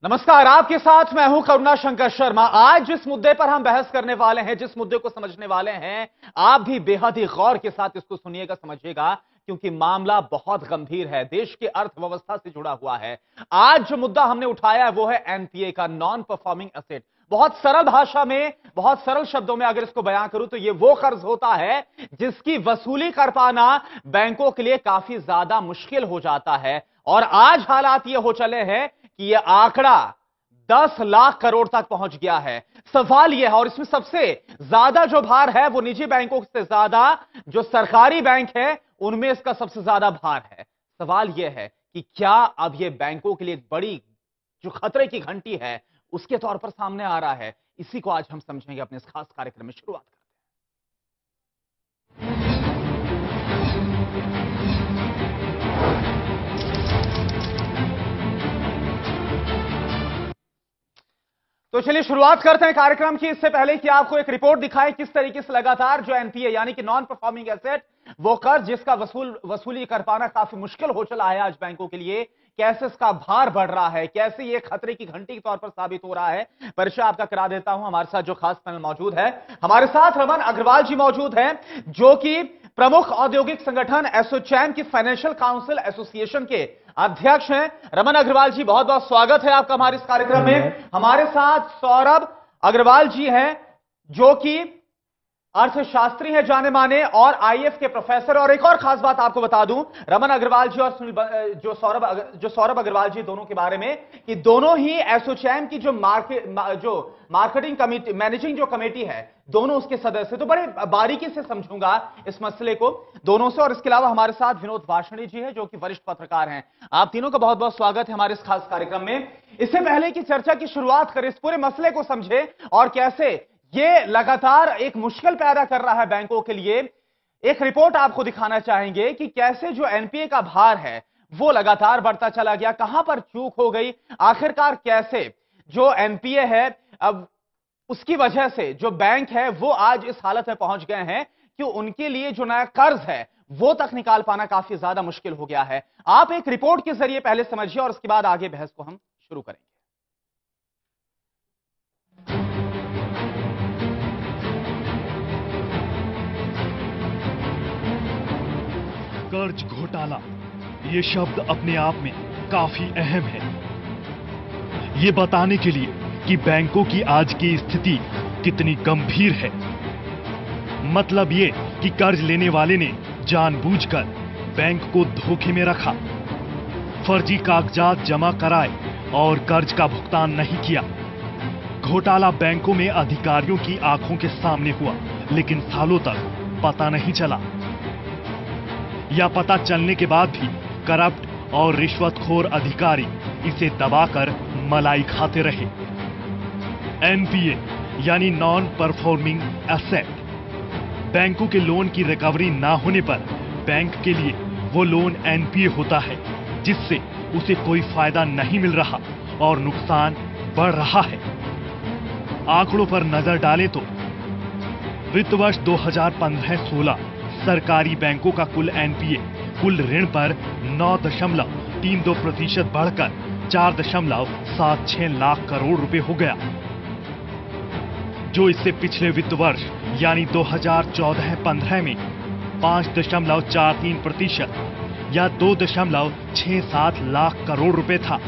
नमस्कार, आपके साथ मैं हूं करुणा शंकर शर्मा। आज जिस मुद्दे पर हम बहस करने वाले हैं, जिस मुद्दे को समझने वाले हैं, आप भी बेहद ही गौर के साथ इसको सुनिएगा, समझिएगा, क्योंकि मामला बहुत गंभीर है, देश की अर्थव्यवस्था से जुड़ा हुआ है। आज जो मुद्दा हमने उठाया है वो है एनपीए का, नॉन परफॉर्मिंग एसेट। बहुत सरल भाषा में, बहुत सरल शब्दों में अगर इसको बयां करूं तो ये वो कर्ज होता है जिसकी वसूली कर पाना बैंकों के लिए काफी ज्यादा मुश्किल हो जाता है। और आज हालात ये हो चले हैं कि यह आंकड़ा 10 लाख करोड़ तक पहुंच गया है। सवाल यह है, और इसमें सबसे ज्यादा जो भार है वो निजी बैंकों से ज्यादा जो सरकारी बैंक है उनमें इसका सबसे ज्यादा भार है। सवाल यह है कि क्या अब यह बैंकों के लिए एक बड़ी जो खतरे की घंटी है उसके तौर पर सामने आ रहा है। इसी को आज हम समझेंगे अपने इस खास कार्यक्रम में। शुरुआत करते हैं। तो चलिए शुरुआत करते हैं कार्यक्रम की। इससे पहले कि आपको एक रिपोर्ट दिखाएं किस तरीके से लगातार जो एनपीए यानी कि नॉन परफॉर्मिंग एसेट, वो कर्ज जिसका वसूली कर पाना काफी मुश्किल हो चला है आज बैंकों के लिए, कैसे इसका भार बढ़ रहा है, कैसे ये खतरे की घंटी के तौर पर साबित हो रहा है, परिचय आपका करा देता हूं। हमारे साथ जो खास पैनल मौजूद है, हमारे साथ रमन अग्रवाल जी मौजूद हैं, जो कि प्रमुख औद्योगिक संगठन एसोचैम की फाइनेंशियल काउंसिल एसोसिएशन के अध्यक्ष हैं। रमन अग्रवाल जी, बहुत बहुत स्वागत है आपका हमारे इस कार्यक्रम में। हमारे साथ सौरभ अग्रवाल जी हैं, जो कि अर्थशास्त्री हैं जाने माने और आईएएफ के प्रोफेसर। और एक और खास बात आपको बता दूं रमन अग्रवाल जी और जो सौरभ अग्रवाल जी दोनों के बारे में, कि दोनों ही एसोचैम की जो मार्केटिंग कमेटी, मैनेजिंग जो कमेटी है, दोनों उसके सदस्य। तो बड़े बारीकी से समझूंगा इस मसले को दोनों से। और इसके अलावा हमारे साथ विनोद वार्ष्णेय जी हैं, जो कि वरिष्ठ पत्रकार हैं। आप तीनों का बहुत बहुत स्वागत है हमारे इस खास कार्यक्रम में। इससे पहले की चर्चा की शुरुआत करें, इस पूरे मसले को समझे और कैसे ये लगातार एक मुश्किल पैदा कर रहा है बैंकों के लिए, एक रिपोर्ट आपको दिखाना चाहेंगे कि कैसे जो एनपीए का भार है वो लगातार बढ़ता चला गया, कहां पर चूक हो गई, आखिरकार कैसे जो एनपीए है अब उसकी वजह से जो बैंक है वो आज इस हालत में पहुंच गए हैं कि उनके लिए जो नया कर्ज है वो तक निकाल पाना काफी ज्यादा मुश्किल हो गया है। आप एक रिपोर्ट के जरिए पहले समझिए और उसके बाद आगे बहस को हम शुरू करेंगे। कर्ज घोटाला, ये शब्द अपने आप में काफी अहम है। ये बताने के लिए कि बैंकों की आज की स्थिति कितनी गंभीर है। मतलब ये कि कर्ज लेने वाले ने जानबूझकर बैंक को धोखे में रखा, फर्जी कागजात जमा कराए और कर्ज का भुगतान नहीं किया। घोटाला बैंकों में अधिकारियों की आंखों के सामने हुआ, लेकिन सालों तक पता नहीं चला, या पता चलने के बाद भी करप्ट और रिश्वतखोर अधिकारी इसे दबाकर मलाई खाते रहे। एनपीए यानी नॉन परफॉर्मिंग एसेट, बैंकों के लोन की रिकवरी ना होने पर बैंक के लिए वो लोन एनपीए होता है, जिससे उसे कोई फायदा नहीं मिल रहा और नुकसान बढ़ रहा है। आंकड़ों पर नजर डालें तो वित्त वर्ष 2015-16 सरकारी बैंकों का कुल एनपीए कुल ऋण पर 9.32% बढ़कर 4.76 लाख करोड़ रुपए हो गया, जो इससे पिछले वित्त वर्ष यानी 2014-15 में 5.43% या 2.67 लाख करोड़ रुपए था।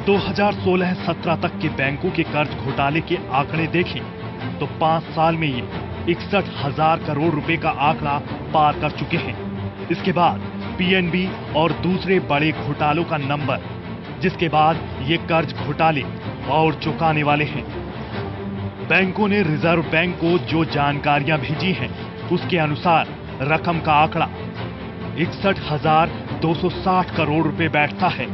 2016-17 तक के बैंकों के कर्ज घोटाले के आंकड़े देखें तो 5 साल में ये 61,000 करोड़ रुपए का आंकड़ा पार कर चुके हैं। इसके बाद पीएनबी और दूसरे बड़े घोटालों का नंबर, जिसके बाद ये कर्ज घोटाले और चुकाने वाले हैं। बैंकों ने रिजर्व बैंक को जो जानकारियां भेजी हैं उसके अनुसार रकम का आंकड़ा 61,260 करोड़ रुपए बैठता है।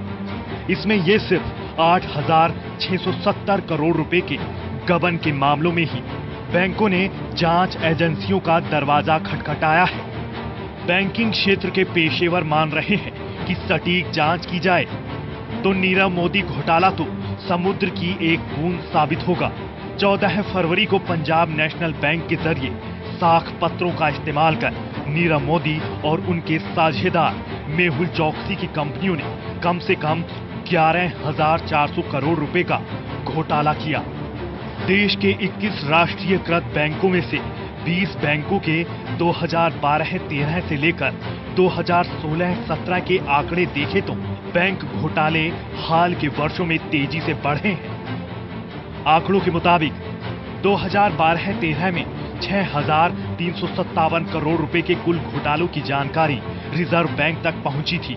इसमें ये सिर्फ 8,670 करोड़ रुपए के गबन के मामलों में ही बैंकों ने जांच एजेंसियों का दरवाजा खटखटाया है। बैंकिंग क्षेत्र के पेशेवर मान रहे हैं कि सटीक जांच की जाए तो नीरव मोदी घोटाला तो समुद्र की एक बूंद साबित होगा। 14 फरवरी को पंजाब नेशनल बैंक के जरिए साख पत्रों का इस्तेमाल कर नीरव मोदी और उनके साझेदार मेहुल चौकसी की कंपनियों ने कम से कम 11,400 करोड़ रुपए का घोटाला किया। देश के 21 राष्ट्रीयकृत बैंकों में से 20 बैंकों के 2012-13 से लेकर 2016-17 के आंकड़े देखें तो बैंक घोटाले हाल के वर्षों में तेजी से बढ़े हैं। आंकड़ों के मुताबिक 2012-13 में 6,357 करोड़ रुपए के कुल घोटालों की जानकारी रिजर्व बैंक तक पहुंची थी।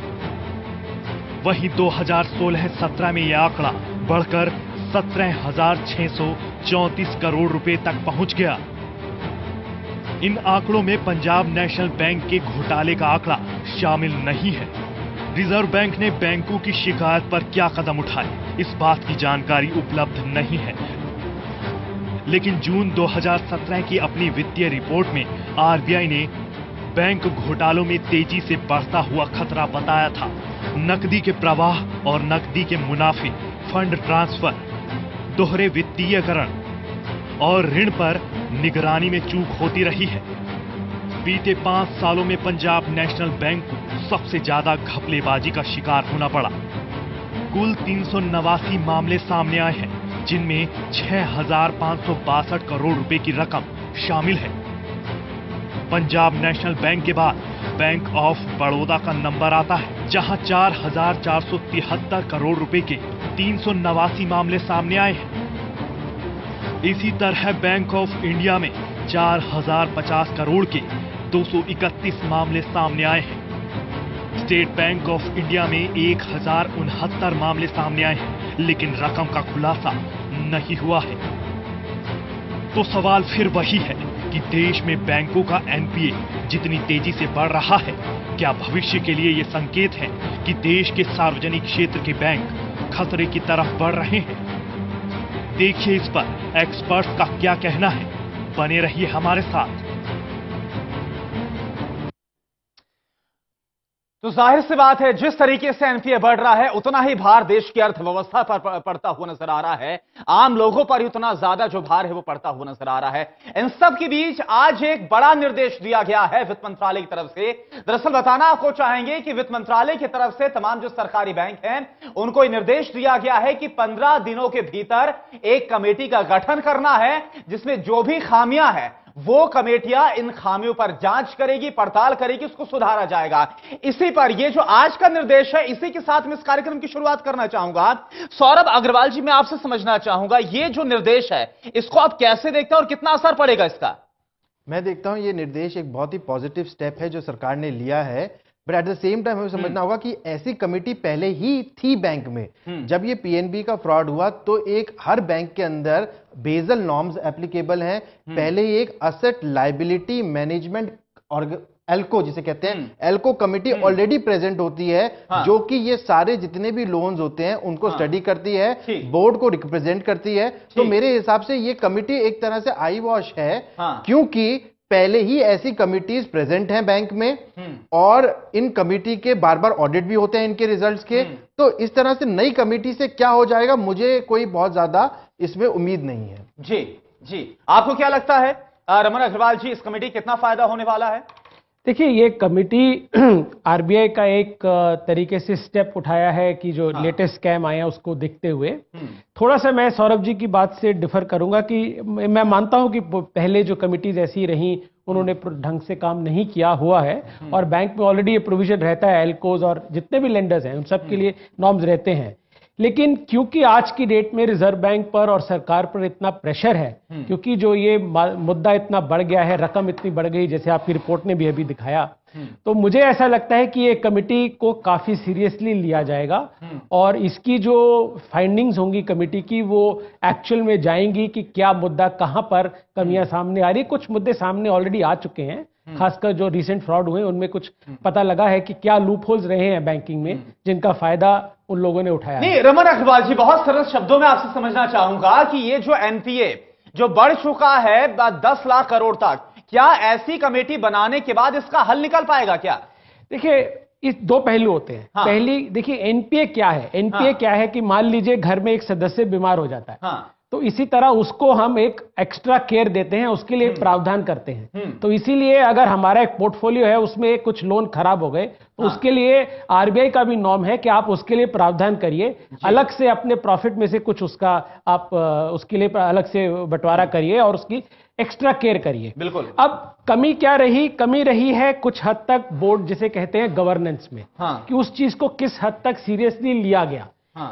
वहीं 2016-17 में यह आंकड़ा बढ़कर 17,634 करोड़ रुपए तक पहुंच गया। इन आंकड़ों में पंजाब नेशनल बैंक के घोटाले का आंकड़ा शामिल नहीं है। रिजर्व बैंक ने बैंकों की शिकायत पर क्या कदम उठाए, इस बात की जानकारी उपलब्ध नहीं है। लेकिन जून 2017 की अपनी वित्तीय रिपोर्ट में आरबीआई ने बैंक घोटालों में तेजी से बढ़ता हुआ खतरा बताया था। नकदी के प्रवाह और नकदी के मुनाफे, फंड ट्रांसफर, दोहरे वित्तीयकरण और ऋण पर निगरानी में चूक होती रही है। बीते 5 सालों में पंजाब नेशनल बैंक को सबसे ज्यादा घपलेबाजी का शिकार होना पड़ा। कुल 389 मामले सामने आए हैं, जिनमें 6,562 करोड़ रुपए की रकम शामिल है। पंजाब नेशनल बैंक के बाद बैंक ऑफ बड़ौदा का नंबर आता है, जहां 4,473 करोड़ रुपए के 389 मामले सामने आए हैं। इसी तरह बैंक ऑफ इंडिया में 4,050 करोड़ के 231 मामले सामने आए हैं। स्टेट बैंक ऑफ इंडिया में 1,069 मामले सामने आए हैं, लेकिन रकम का खुलासा नहीं हुआ है। तो सवाल फिर वही है कि देश में बैंकों का एनपीए जितनी तेजी से बढ़ रहा है, क्या भविष्य के लिए ये संकेत है कि देश के सार्वजनिक क्षेत्र के बैंक खतरे की तरफ बढ़ रहे हैं? देखिए इस पर एक्सपर्ट्स का क्या कहना है। बने रहिए हमारे साथ। तो जाहिर सी बात है, जिस तरीके से एनपीए बढ़ रहा है, उतना ही भार देश की अर्थव्यवस्था पर पड़ता हुआ नजर आ रहा है। आम लोगों पर उतना ज्यादा जो भार है वो पड़ता हुआ नजर आ रहा है। इन सब के बीच आज एक बड़ा निर्देश दिया गया है वित्त मंत्रालय की तरफ से। दरअसल बताना आपको चाहेंगे कि वित्त मंत्रालय की तरफ से तमाम जो सरकारी बैंक हैं, उनको यह निर्देश दिया गया है कि 15 दिनों के भीतर एक कमेटी का गठन करना है, जिसमें जो भी खामियां हैं वो कमेटियां इन खामियों पर जांच करेगी, पड़ताल करेगी, उसको सुधारा जाएगा। इसी पर ये जो आज का निर्देश है, इसी के साथ में इस कार्यक्रम की शुरुआत करना चाहूंगा। सौरभ अग्रवाल जी, मैं आपसे समझना चाहूंगा, ये जो निर्देश है इसको आप कैसे देखते हैं और कितना असर पड़ेगा इसका? मैं देखता हूं ये निर्देश एक बहुत ही पॉजिटिव स्टेप है जो सरकार ने लिया है, but at the same time हमें समझना होगा कि ऐसी कमेटी पहले ही थी बैंक में। जब ये पीएनबी का फ्रॉड हुआ तो एक हर बैंक के अंदर बेसल नॉर्म्स एप्लीकेबल हैं। पहले ही एक असेट लायबिलिटी मैनेजमेंट और एल्को जिसे कहते हैं, एल्को कमेटी ऑलरेडी प्रेजेंट होती है, जो कि ये सारे जितने भी लोन्स होते हैं उनको स्टडी करती है, बोर्ड को रिप्रेजेंट करती है। तो मेरे हिसाब से ये कमेटी एक तरह से आई वॉश है, क्योंकि पहले ही ऐसी कमिटीज प्रेजेंट हैं बैंक में और इन कमेटी के बार बार ऑडिट भी होते हैं इनके रिजल्ट्स के। तो इस तरह से नई कमेटी से क्या हो जाएगा, मुझे कोई बहुत ज्यादा इसमें उम्मीद नहीं है। जी, आपको क्या लगता है रमन अग्रवाल जी, इस कमेटी कितना फायदा होने वाला है? देखिए, ये कमेटी आरबीआई का एक तरीके से स्टेप उठाया है कि जो लेटेस्ट स्कैम आया उसको देखते हुए। थोड़ा सा मैं सौरभ जी की बात से डिफर करूंगा कि मैं मानता हूं कि पहले जो कमिटीज ऐसी रहीं उन्होंने ढंग से काम नहीं किया हुआ है, और बैंक में ऑलरेडी ये प्रोविजन रहता है, एल्कोज और जितने भी लेंडर्स हैं उन सब के लिए नॉर्म्स रहते हैं। लेकिन क्योंकि आज की डेट में रिजर्व बैंक पर और सरकार पर इतना प्रेशर है, क्योंकि जो ये मुद्दा इतना बढ़ गया है, रकम इतनी बढ़ गई, जैसे आपकी रिपोर्ट ने भी अभी दिखाया, तो मुझे ऐसा लगता है कि ये कमेटी को काफी सीरियसली लिया जाएगा और इसकी जो फाइंडिंग्स होंगी कमेटी की, वो एक्चुअल में जाएंगी कि क्या मुद्दा कहां पर कमियां सामने आ रही। कुछ मुद्दे सामने ऑलरेडी आ चुके हैं, खासकर जो रिसेंट फ्रॉड हुए उनमें कुछ पता लगा है कि क्या लूप होल्स रहे हैं बैंकिंग में, जिनका फायदा उन लोगों ने उठाया। नहीं, रमन अग्रवाल जी, बहुत सरल शब्दों में आपसे समझना चाहूंगा कि ये जो एनपीए जो बढ़ चुका है 10 लाख करोड़ तक, क्या ऐसी कमेटी बनाने के बाद इसका हल निकल पाएगा क्या? देखिए, इस दो पहलू होते हैं। पहली देखिए, एनपीए क्या है। एनपीए क्या है कि मान लीजिए घर में एक सदस्य बीमार हो जाता है, तो इसी तरह उसको हम एक एक्स्ट्रा केयर देते हैं, उसके लिए एक प्रावधान करते हैं। तो इसीलिए अगर हमारा एक पोर्टफोलियो है, उसमें कुछ लोन खराब हो गए, तो उसके लिए आरबीआई का भी नॉर्म है कि आप उसके लिए प्रावधान करिए, अलग से अपने प्रॉफिट में से कुछ उसका आप उसके लिए अलग से बंटवारा करिए और उसकी एक्स्ट्रा केयर करिए। बिल्कुल। अब कमी क्या रही? कमी रही है कुछ हद तक बोर्ड जिसे कहते हैं गवर्नेंस में, कि उस चीज को किस हद तक सीरियसली लिया गया।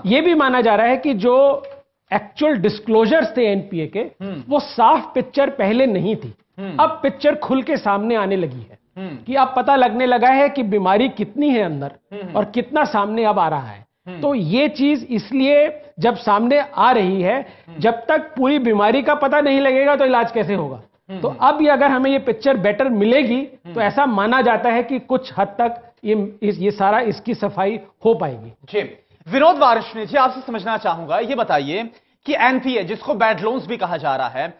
यह भी माना जा रहा है कि जो एक्चुअल डिस्क्लोजर्स थे एनपीए के, वो साफ पिक्चर पहले नहीं थी। अब पिक्चर खुल के सामने आने लगी है कि अब पता लगने लगा है कि बीमारी कितनी है अंदर और कितना सामने अब आ रहा है। तो ये चीज इसलिए जब सामने आ रही है, जब तक पूरी बीमारी का पता नहीं लगेगा तो इलाज कैसे होगा। तो अब ये अगर हमें ये पिक्चर बेटर मिलेगी तो ऐसा माना जाता है कि कुछ हद तक ये सारा इसकी सफाई हो पाएगी। जी विनोद वारिष्णी जी, आपसे समझना चाहूंगा, ये बताइए कि एनपीए जिसको बैड लोन्स भी कहा जा रहा है,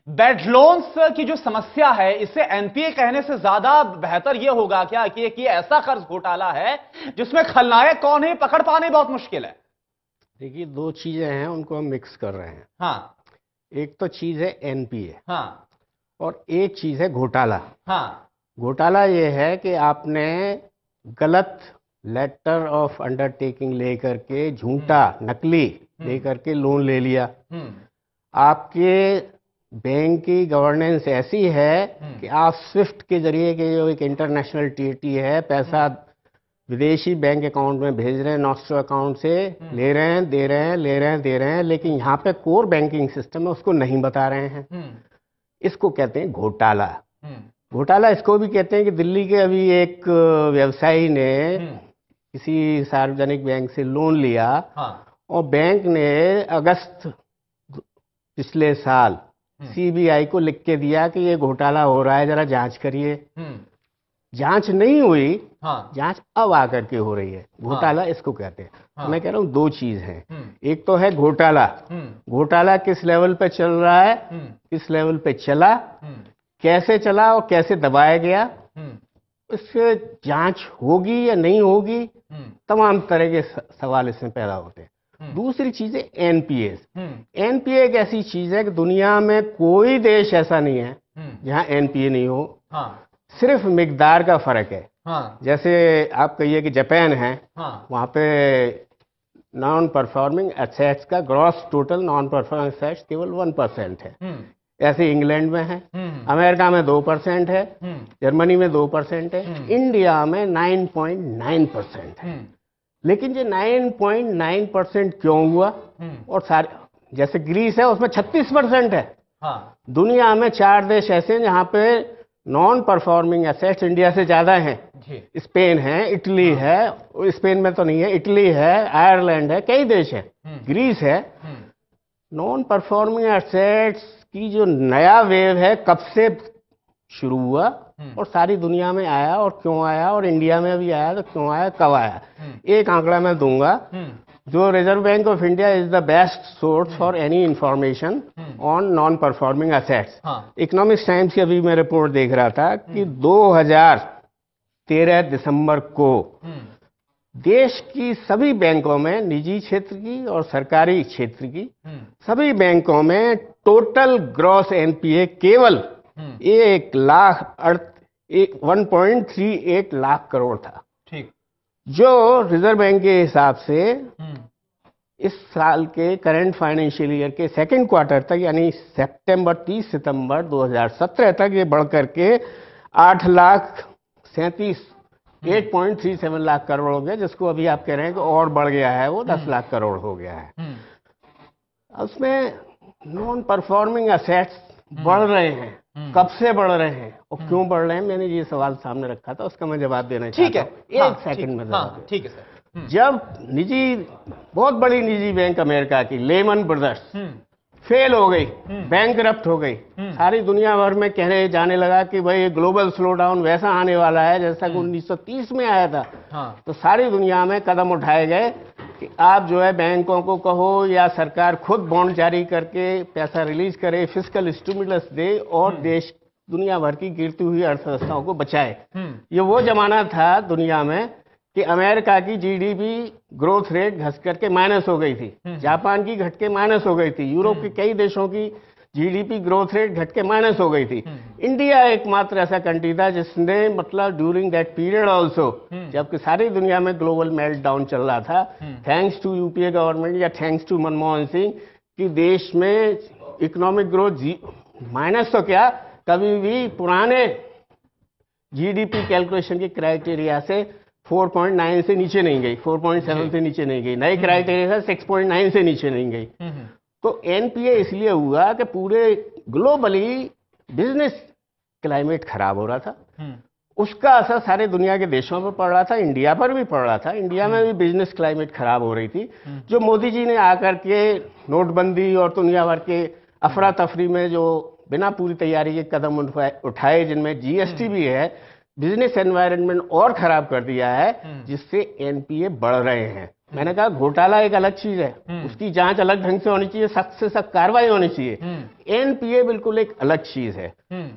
बैड लोन्स की जो समस्या है, इसे एनपीए कहने से ज्यादा बेहतर यह होगा क्या कि एक ये ऐसा कर्ज घोटाला है जिसमें खलनायक कौन है पकड़ पाने बहुत मुश्किल है। देखिए, दो चीजें हैं, उनको हम मिक्स कर रहे हैं। हाँ, एक तो चीज है एनपीए, हाँ, और एक चीज है घोटाला। हाँ, घोटाला ये है कि आपने गलत लेटर ऑफ अंडरटेकिंग लेकर के, झूठा नकली लेकर के लोन ले लिया। आपके बैंक की गवर्नेंस ऐसी है कि आप स्विफ्ट के जरिए के जो एक इंटरनेशनल टीटी है, पैसा विदेशी बैंक अकाउंट में भेज रहे हैं, नॉस्ट्रो अकाउंट से ले रहे हैं, दे रहे हैं, ले रहे हैं, दे रहे हैं, लेकिन यहाँ पे कोर बैंकिंग सिस्टम है उसको नहीं बता रहे हैं। इसको कहते हैं घोटाला। घोटाला इसको भी कहते हैं कि दिल्ली के अभी एक व्यवसायी ने किसी सार्वजनिक बैंक से लोन लिया, और बैंक ने अगस्त पिछले साल सीबीआई को लिख के दिया कि ये घोटाला हो रहा है, जरा जांच करिए। जांच नहीं हुई, जांच अब आकर के हो रही है। घोटाला इसको कहते हैं। तो मैं कह रहा हूँ दो चीज है, एक तो है घोटाला। घोटाला किस लेवल पे चल रहा है, किस लेवल पे चला, कैसे चला और कैसे दबाया गया, इससे जांच होगी या नहीं होगी, तमाम तरह के सवाल इसमें पैदा होते हैं। दूसरी चीज है एनपीए। एनपीए एक ऐसी चीज है कि दुनिया में कोई देश ऐसा नहीं है जहां एनपीए नहीं हो। सिर्फ मिकदार का फर्क है। जैसे आप कहिए कि जापान है, वहां पे नॉन परफॉर्मिंग एसेट्स का gross total non performing assets केवल 1% है। ऐसे इंग्लैंड में है, अमेरिका में 2% है, जर्मनी में 2% है, इंडिया में 9.9% है। लेकिन ये 9.9% क्यों हुआ? और सारे जैसे ग्रीस है उसमें 36% है। दुनिया में 4 देश ऐसे हैं जहां पे नॉन परफॉर्मिंग एसेट्स इंडिया से ज्यादा हैं। स्पेन है, इटली है, स्पेन में तो नहीं है, इटली है, आयरलैंड है, कई देश है, ग्रीस है। नॉन परफॉर्मिंग एसेट्स की जो नया वेव है कब से शुरू हुआ और सारी दुनिया में आया और क्यों आया, और इंडिया में भी आया तो क्यों आया, कब आया? एक आंकड़ा मैं दूंगा। जो reserve bank of India is the best source for any information on non performing assets. Economics times की अभी मैं रिपोर्ट देख रहा था कि 2013 दिसंबर को देश की सभी बैंकों में, निजी क्षेत्र की और सरकारी क्षेत्र की सभी बैंकों में टोटल ग्रॉस एनपीए केवल 1.38 लाख करोड़ था। ठीक। जो रिजर्व बैंक के हिसाब से इस साल के करंट फाइनेंशियल ईयर के सेकंड क्वार्टर तक, यानी 30 सितंबर 2017 तक ये बढ़ करके 8,37 लाख करोड़ हो गया, जिसको अभी आप कह रहे हैं कि और बढ़ गया है, वो 10 लाख करोड़ हो गया है। उसमें नॉन परफॉर्मिंग एसेट्स बढ़ रहे हैं। कब से बढ़ रहे हैं और क्यों बढ़ रहे हैं, मैंने ये सवाल सामने रखा था, उसका मैं जवाब देना चाहता हूं। एक सेकंड में जवाब। ठीक है सर। जब बहुत बड़ी निजी बैंक अमेरिका की लेमन ब्रदर्स फेल हो गई, बैंकरप्ट हो गई, सारी दुनिया भर में कहने जाने लगा कि भाई ग्लोबल स्लोडाउन वैसा आने वाला है जैसा कि 1930 में आया था। तो सारी दुनिया में कदम उठाए गए कि आप जो है बैंकों को कहो या सरकार खुद बॉन्ड जारी करके पैसा रिलीज करे, फिस्कल स्टिमुलस दे और देश दुनिया भर की गिरती हुई अर्थव्यवस्थाओं को बचाए। ये वो जमाना था दुनिया में कि अमेरिका की जीडीपी ग्रोथ रेट घस करके माइनस हो गई थी, जापान की घट के माइनस हो गई थी, यूरोप के कई देशों की जीडीपी ग्रोथ रेट घट के माइनस हो गई थी। इंडिया एकमात्र ऐसा कंट्री था जिसने मतलब ड्यूरिंग दैट पीरियड ऑल्सो, जबकि सारी दुनिया में ग्लोबल मेल्ट डाउन चल रहा था, थैंक्स टू यूपीए गवर्नमेंट या थैंक्स टू मनमोहन सिंह, कि देश में इकोनॉमिक ग्रोथ माइनस तो क्या, कभी भी पुराने जीडीपी कैलकुलेशन के क्राइटेरिया से 4.9 से नीचे नहीं गई, 4.7 से नीचे नहीं गई, नए क्राइटेरिया से 6.9 से नीचे नहीं गई। तो एनपीए इसलिए हुआ कि पूरे ग्लोबली बिजनेस क्लाइमेट खराब हो रहा था, उसका असर सारे दुनिया के देशों पर पड़ रहा था, इंडिया पर भी पड़ रहा था। इंडिया में भी बिजनेस क्लाइमेट खराब हो रही थी। जो मोदी जी ने आकर के नोटबंदी और दुनिया भर के अफरा तफरी में जो बिना पूरी तैयारी के कदम उठाए, जिनमें जीएसटी भी है, बिजनेस एनवायरनमेंट और खराब कर दिया है, जिससे एनपीए बढ़ रहे हैं। मैंने कहा घोटाला एक अलग चीज है, उसकी जांच अलग ढंग से होनी चाहिए, सख्त से सख्त कार्रवाई होनी चाहिए। एनपीए बिल्कुल एक अलग चीज है।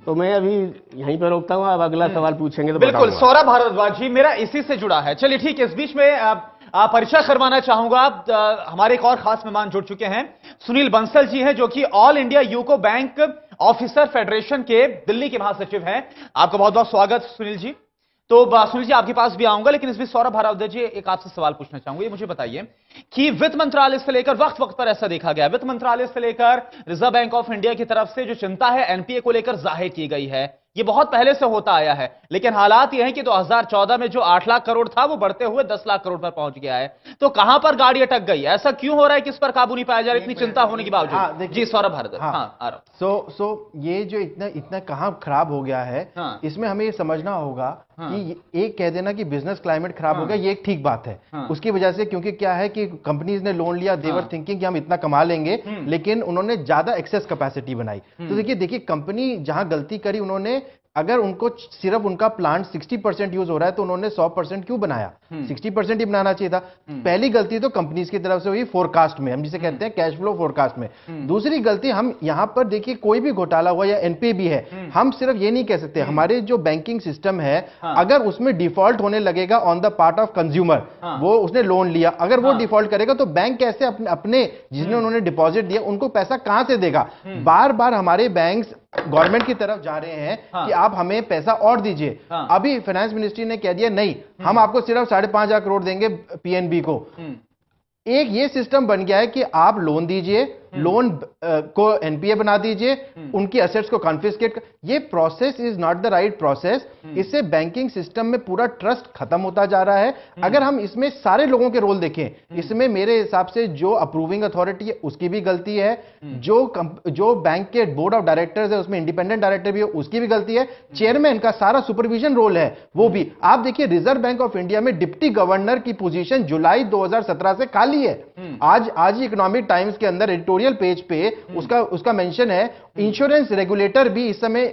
तो मैं अभी यहीं पर रोकता हूं, अब अगला सवाल पूछेंगे तो बिल्कुल। सौरभ भारद्वाज जी, मेरा इसी से जुड़ा है। चलिए ठीक है, इस बीच में परिचय करवाना चाहूंगा, हमारे एक और खास मेहमान जुड़ चुके हैं। सुनील बंसल जी हैं, जो कि all India UCO bank officer federation के दिल्ली के महासचिव हैं। आपका बहुत बहुत स्वागत सुनील जी। तो सुनील जी, आपके पास भी आऊंगा, लेकिन इस बीच सौरभ भारद्वाज जी, एक आपसे सवाल पूछना चाहूंगा। ये मुझे बताइए कि वित्त मंत्रालय से लेकर वक्त वक्त पर ऐसा देखा गया, वित्त मंत्रालय से लेकर रिजर्व बैंक ऑफ इंडिया की तरफ से जो चिंता है एनपीए को लेकर जाहिर की गई है, ये बहुत पहले से होता आया है। लेकिन हालात ये हैं कि 2014 में जो 8 लाख करोड़ था, वो बढ़ते हुए 10 लाख करोड़ पर पहुंच गया है। तो कहां पर गाड़ी अटक गई? ऐसा क्यों हो रहा है कि इस पर काबू नहीं पाया जा रहा, इतनी चिंता होने के बावजूद? जी सौरभ भारद्वाज। हाँ, आ रहा। ये जो इतना कहां खराब हो गया है, इसमें हमें ये समझना होगा कि एक कह देना कि बिजनेस क्लाइमेट खराब हो गया, ये एक ठीक बात है। उसकी वजह से, क्योंकि क्या है कि कंपनीज ने लोन लिया, देवर थिंकिंग कि हम इतना कमा लेंगे, लेकिन उन्होंने ज्यादा एक्सेस कैपेसिटी बनाई। तो देखिए कंपनी जहां गलती करी, उन्होंने अगर उनको सिर्फ उनका प्लांट 60% यूज हो रहा है तो उन्होंने 100% क्यों बनाया? 60% ही बनाना चाहिए था। पहली गलती तो कंपनीज की तरफ से हुई फोरकास्ट में, हम जिसे कहते हैं कैश फ्लो फोरकास्ट में। दूसरी गलती, हम यहां पर देखिए कोई भी घोटाला हुआ या एनपीए भी है, हम सिर्फ ये नहीं कह सकते, हमारे जो बैंकिंग सिस्टम है, अगर उसमें डिफॉल्ट होने लगेगा on the part of consumer, वो उसने लोन लिया, अगर वो डिफॉल्ट करेगा तो बैंक कैसे अपने जिसने उन्होंने डिपॉजिट दिया उनको पैसा कहां से देगा? बार बार हमारे बैंक्स गवर्नमेंट की तरफ जा रहे हैं कि आप हमें पैसा और दीजिए। अभी फाइनेंस मिनिस्ट्री ने कह दिया नहीं, हम आपको सिर्फ 5.5 करोड़ देंगे पीएनबी को। एक ये सिस्टम बन गया है कि आप लोन दीजिए, लोन को एनपीए बना दीजिए, उनकी एसेट्स को कॉन्फिस्केट। ये process is not the right process. इससे बैंकिंग सिस्टम में पूरा ट्रस्ट खत्म होता जा रहा है। अगर हम इसमें सारे लोगों के रोल देखें, इसमें मेरे हिसाब से जो अप्रूविंग अथॉरिटी है उसकी भी गलती है, जो बैंक के बोर्ड ऑफ डायरेक्टर्स है उसमें इंडिपेंडेंट डायरेक्टर भी है उसकी भी गलती है, चेयरमैन का सारा सुपरविजन रोल है वो भी। आप देखिए रिजर्व बैंक ऑफ इंडिया में डिप्टी गवर्नर की पोजीशन जुलाई 2017 से खाली है। आज इकोनॉमिक टाइम्स के अंदर एडिटोरियल पेज पे उसका मेंशन है। इंश्योरेंस रेगुलेटर भी इस समय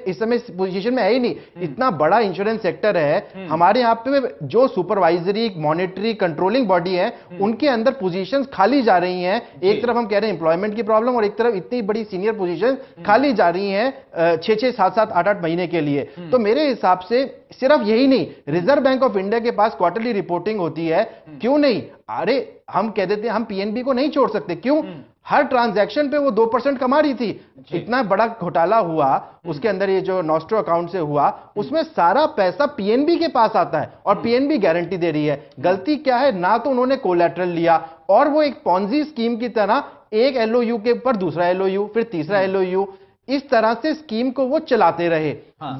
पोजीशन में है ही नहीं। इतना बड़ा इंश्योरेंस सेक्टर है, हमारे यहां पे जो सुपरवाइजरी, मॉनिटरी, कंट्रोलिंग बॉडी है, उनके अंदर पोजीशंस खाली जा रही हैं। एक तरफ हम कह रहे हैं एम्प्लॉयमेंट की प्रॉब्लम, और एक तरफ इतनी बड़ी सीनियर पोजीशन खाली जा रही हैं 6-6, 7-7, 8-8 महीने के लिए। तो मेरे हिसाब से सिर्फ यही नहीं, रिजर्व बैंक ऑफ इंडिया के पास क्वार्टरली रिपोर्टिंग होती है, क्यों नहीं? अरे हम कह देते हैं हम पीएनबी को नहीं छोड़ सकते, क्यों? हर ट्रांजैक्शन पे वो 2% कमा रही थी। इतना बड़ा घोटाला हुआ, उसके अंदर ये जो नॉस्ट्रो अकाउंट से हुआ, उसमें सारा पैसा पीएनबी के पास आता है और पीएनबी गारंटी दे रही है। गलती क्या है? ना तो उन्होंने कोलैटरल लिया, और वो एक पॉन्जी स्कीम की तरह एक एलओयू के ऊपर दूसरा एलओयू, फिर तीसरा एलओयू, इस तरह से स्कीम को वो चलाते रहे।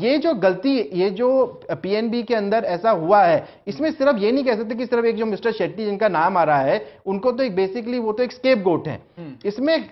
ये जो गलती, ये जो पीएनबी के अंदर ऐसा हुआ है, इसमें सिर्फ ये नहीं कह सकते कि सिर्फ एक जो मिस्टर शेट्टी जिनका नाम आ रहा है, उनको तो एक बेसिकली वो तो एक स्केपगोट है। इसमें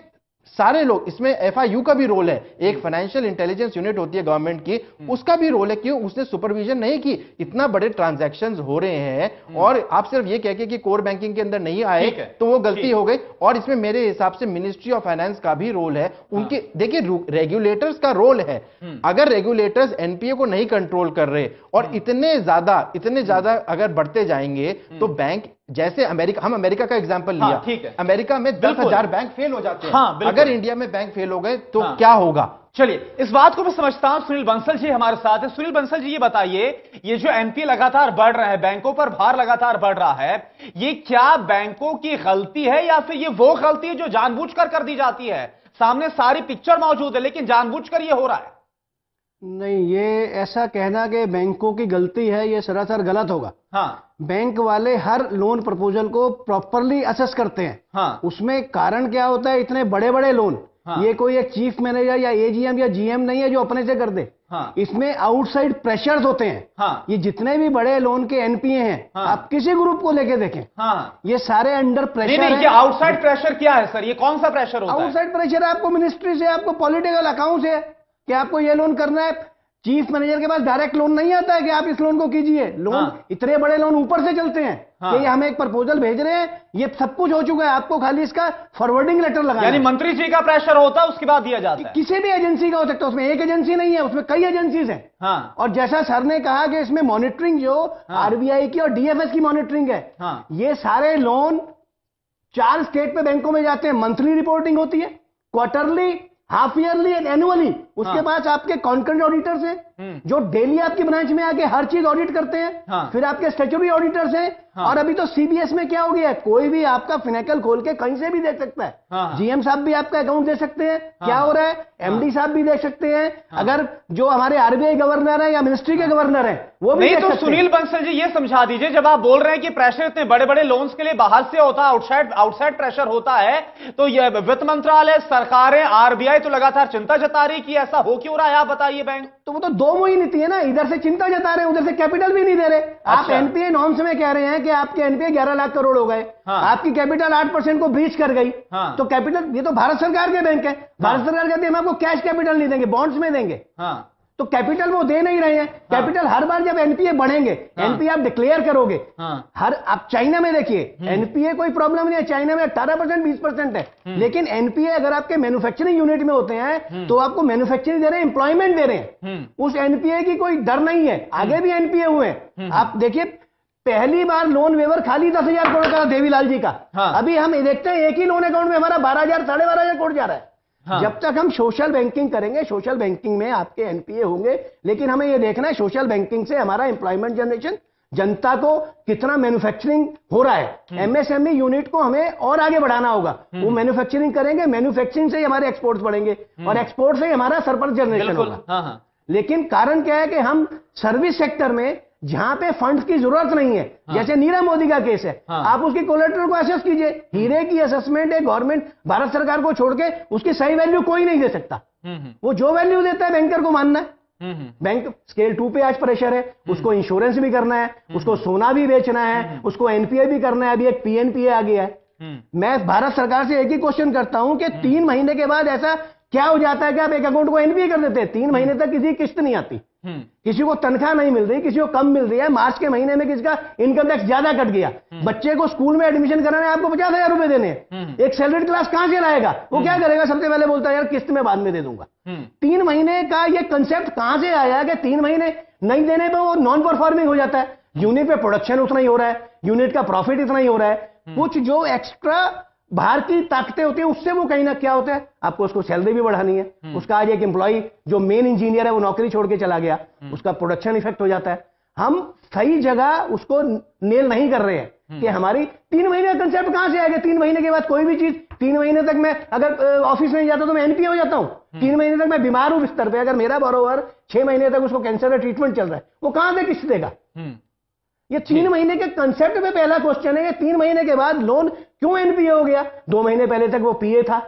सारे लोग, इसमें एफआईयू का भी रोल है, एक फाइनेंशियल इंटेलिजेंस यूनिट होती है गवर्नमेंट की, उसका भी रोल है। क्यों? उसने सुपरविजन नहीं की। इतना बड़े ट्रांजैक्शंस हो रहे हैं और आप सिर्फ ये कह के कि कोर बैंकिंग के अंदर नहीं आए तो वो गलती हो गई। और इसमें मेरे हिसाब से मिनिस्ट्री ऑफ फाइनेंस का भी रोल है। उनके देखिए रेगुलेटर्स का रोल है। अगर रेगुलेटर्स एनपीए को नहीं कंट्रोल कर रहे और इतने ज्यादा अगर बढ़ते जाएंगे तो बैंक, जैसे हम अमेरिका का एग्जांपल लिया, अमेरिका में 10,000 बैंक फेल हो जाते हैं। अगर इंडिया में बैंक फेल हो गए तो क्या होगा? चलिए, इस बात को मैं समझता हूं। सुनील बंसल जी हमारे साथ है। सुनील बंसल जी, ये बताइए, ये जो एनपीए लगातार बढ़ रहा है, बैंकों पर भार लगातार बढ़ रहा है, ये क्या बैंकों की गलती है या फिर ये वो गलती है जो जानबूझकर कर दी जाती है? सामने सारी पिक्चर मौजूद है, लेकिन जानबूझकर ये हो रहा है। नहीं, ये ऐसा कहना कि बैंकों की गलती है, ये सरासर गलत होगा। हाँ, बैंक वाले हर लोन प्रपोजल को प्रॉपरली असेस करते हैं। हाँ, उसमें कारण क्या होता है, इतने बड़े बड़े लोन, हाँ, ये कोई एक चीफ मैनेजर या एजीएम या जीएम नहीं है जो अपने से कर दे। हाँ, इसमें आउटसाइड प्रेशर्स होते हैं। हाँ, ये जितने भी बड़े लोन के एनपीए हैं, हाँ, आप किसी ग्रुप को लेके देखें, हाँ, ये सारे अंडर प्रेशर नहीं, ये आउटसाइड प्रेशर क्या है सर? ये कौन सा प्रेशर होता है? आउटसाइड प्रेशर आपको मिनिस्ट्री से, आपको पॉलिटिकल अकाउंट से कि आपको ये लोन करना है। चीफ मैनेजर के पास डायरेक्ट लोन नहीं आता है कि आप इस लोन को कीजिए। लोन, हाँ, इतने बड़े लोन ऊपर से चलते हैं हाँ, कि ये हमें एक प्रपोजल भेज रहे हैं, ये सब कुछ हो चुका है, आपको खाली इसका फॉरवर्डिंग लेटर लगाना यानी है। मंत्री जी का प्रेशर होता है, उसके बाद दिया जाता है। किसी भी एजेंसी का हो सकता है, उसमें एक एजेंसी नहीं है, उसमें कई एजेंसीज हैं। हाँ, और जैसा सर ने कहा कि इसमें मॉनिटरिंग जो आरबीआई की और डीएफएस की मॉनिटरिंग है, हाँ, ये सारे लोन 4 स्टेट पे बैंकों में जाते हैं। मंथली रिपोर्टिंग होती है, quarterly, half yearly and annually. उसके पास आपके कॉन्करेंट ऑडिटर्स हैं जो डेली आपकी ब्रांच में आके हर चीज ऑडिट करते हैं। हाँ, फिर आपके स्टैट्यूटरी ऑडिटर्स हैं। हाँ, और अभी तो सीबीएस में क्या हो गया है, कोई भी आपका फिनेकल खोल के कहीं से भी देख सकता है। हाँ, जीएम साहब भी आपका अकाउंट दे सकते हैं, क्या हो रहा है, एमडी साहब भी देख सकते हैं। अगर जो हमारे आरबीआई गवर्नर है या मिनिस्ट्री के गवर्नर है वो भी नहीं देख तो सकते हैं। सुनील बंसल जी ये समझा दीजिए, जब आप बोल रहे हैं कि प्रेशर इतने बड़े बड़े लोन्स के लिए बाहर से होता है, आउटसाइड प्रेशर होता है, तो ये वित्त मंत्रालय, सरकारें, आरबीआई तो लगातार चिंता जता रही कि ऐसा हो क्यों रहा है? आप बताइए। बैंक तो वो तो दो मुही नीति है ना, इधर से चिंता जता रहे हैं, उधर से कैपिटल भी नहीं दे रहे। आप अच्छा। एनपीए नॉर्म्स में कह रहे हैं कि आपके एनपीए 11 लाख करोड़ हो गए, हाँ, आपकी कैपिटल 8% को ब्रीच कर गई। हाँ, तो कैपिटल, ये तो भारत सरकार के बैंक है, भारत सरकार कहती है हम आपको कैश कैपिटल नहीं देंगे, बॉन्ड्स में देंगे। हाँ, तो कैपिटल वो दे नहीं रहे हैं। कैपिटल हर बार जब एनपीए बढ़ेंगे, एनपीए आप डिक्लेयर करोगे, हाँ, आप चाइना में देखिए, एनपीए कोई प्रॉब्लम नहीं है, चाइना में 18% 20% है। लेकिन एनपीए अगर आपके मैन्युफैक्चरिंग यूनिट में होते हैं तो आपको मैन्युफैक्चरिंग दे रहे हैं, एम्प्लॉयमेंट दे रहे हैं। उस एनपीए की कोई डर नहीं है। आगे भी एनपीए हुए हैं, आप देखिए, पहली बार लोन वेवर खाली 10,000 करोड़ का देवीलाल जी का। हाँ, अभी हम देखते हैं एक ही लोन अकाउंट में हमारा 12,000 साढ़े 12,000 करोड़ जा रहा है। हाँ, जब तक हम सोशल बैंकिंग करेंगे, सोशल बैंकिंग में आपके एनपीए होंगे, लेकिन हमें यह देखना है सोशल बैंकिंग से हमारा एम्प्लॉयमेंट जनरेशन, जनता को कितना मैन्युफैक्चरिंग हो रहा है। एमएसएमई यूनिट को हमें और आगे बढ़ाना होगा। वो मैन्युफैक्चरिंग करेंगे, मैन्युफैक्चरिंग से ही हमारे एक्सपोर्ट्स बढ़ेंगे और एक्सपोर्ट से ही हमारा सरप्लस जनरेशन होगा। हाँ, हाँ, लेकिन कारण क्या है कि हम सर्विस सेक्टर में जहां पे फंड्स की जरूरत नहीं है, जैसे नीरव मोदी का केस है, आप उसकी कोलेटरल को असेस कीजिए। हीरे की असेसमेंट है गवर्नमेंट, भारत सरकार को छोड़ के उसकी सही वैल्यू कोई नहीं दे सकता। वो जो वैल्यू देता है बैंकर को मानना है। बैंक स्केल 2 पे आज प्रेशर है, उसको इंश्योरेंस भी करना है, उसको सोना भी बेचना है, उसको एनपीए भी करना है। अभी एक पीएनपीए आ गया है। मैं भारत सरकार से एक ही क्वेश्चन करता हूं कि 3 महीने के बाद ऐसा क्या हो जाता है कि आप एक अकाउंट को एनपीए कर देते हैं, 3 महीने तक किसी की किस्त नहीं आती, किसी को तनख्वाह नहीं मिल रही, किसी को कम मिल रही है, मार्च के महीने में किसी का इनकम टैक्स ज्यादा कट गया, बच्चे को स्कूल में एडमिशन कराना है, आपको 50,000 रुपए देने हैं, एक सैलरीड क्लास कहां से लाएगा? वो क्या करेगा? सबसे पहले बोलता है यार किस्त में बाद में दे दूंगा। 3 महीने का ये कंसेप्ट कहां से आया कि 3 महीने नहीं देने पर वो नॉन परफॉर्मिंग हो जाता है? यूनिट पे प्रोडक्शन उतना ही हो रहा है, यूनिट का प्रॉफिट इतना ही हो रहा है, कुछ जो एक्स्ट्रा बाहर की ताकतें होती है उससे वो कहीं ना क्या होता है, आपको उसको सैलरी भी बढ़ानी है। उसका आज एक एम्प्लॉय जो मेन इंजीनियर है वो नौकरी छोड़ के चला गया, उसका प्रोडक्शन इफेक्ट हो जाता है। हम सही जगह उसको नेल नहीं कर रहे हैं कि हमारी 3 महीने का कंसेप्ट कहां से आएगा? 3 महीने के बाद कोई भी चीज, 3 महीने तक मैं अगर ऑफिस में जाता तो मैं एनपीए हो जाता हूं। 3 महीने तक मैं बीमार हूं बिस्तर पे, अगर मेरा बोरोवर 6 महीने तक उसको कैंसर का ट्रीटमेंट चल रहा है, वो कहां से किस्त देगा? ये 3 महीने के कंसेप्ट पे पहला क्वेश्चन है कि 3 महीने के बाद लोन क्यों एनपीए हो गया? 2 महीने पहले तक वो पीए था।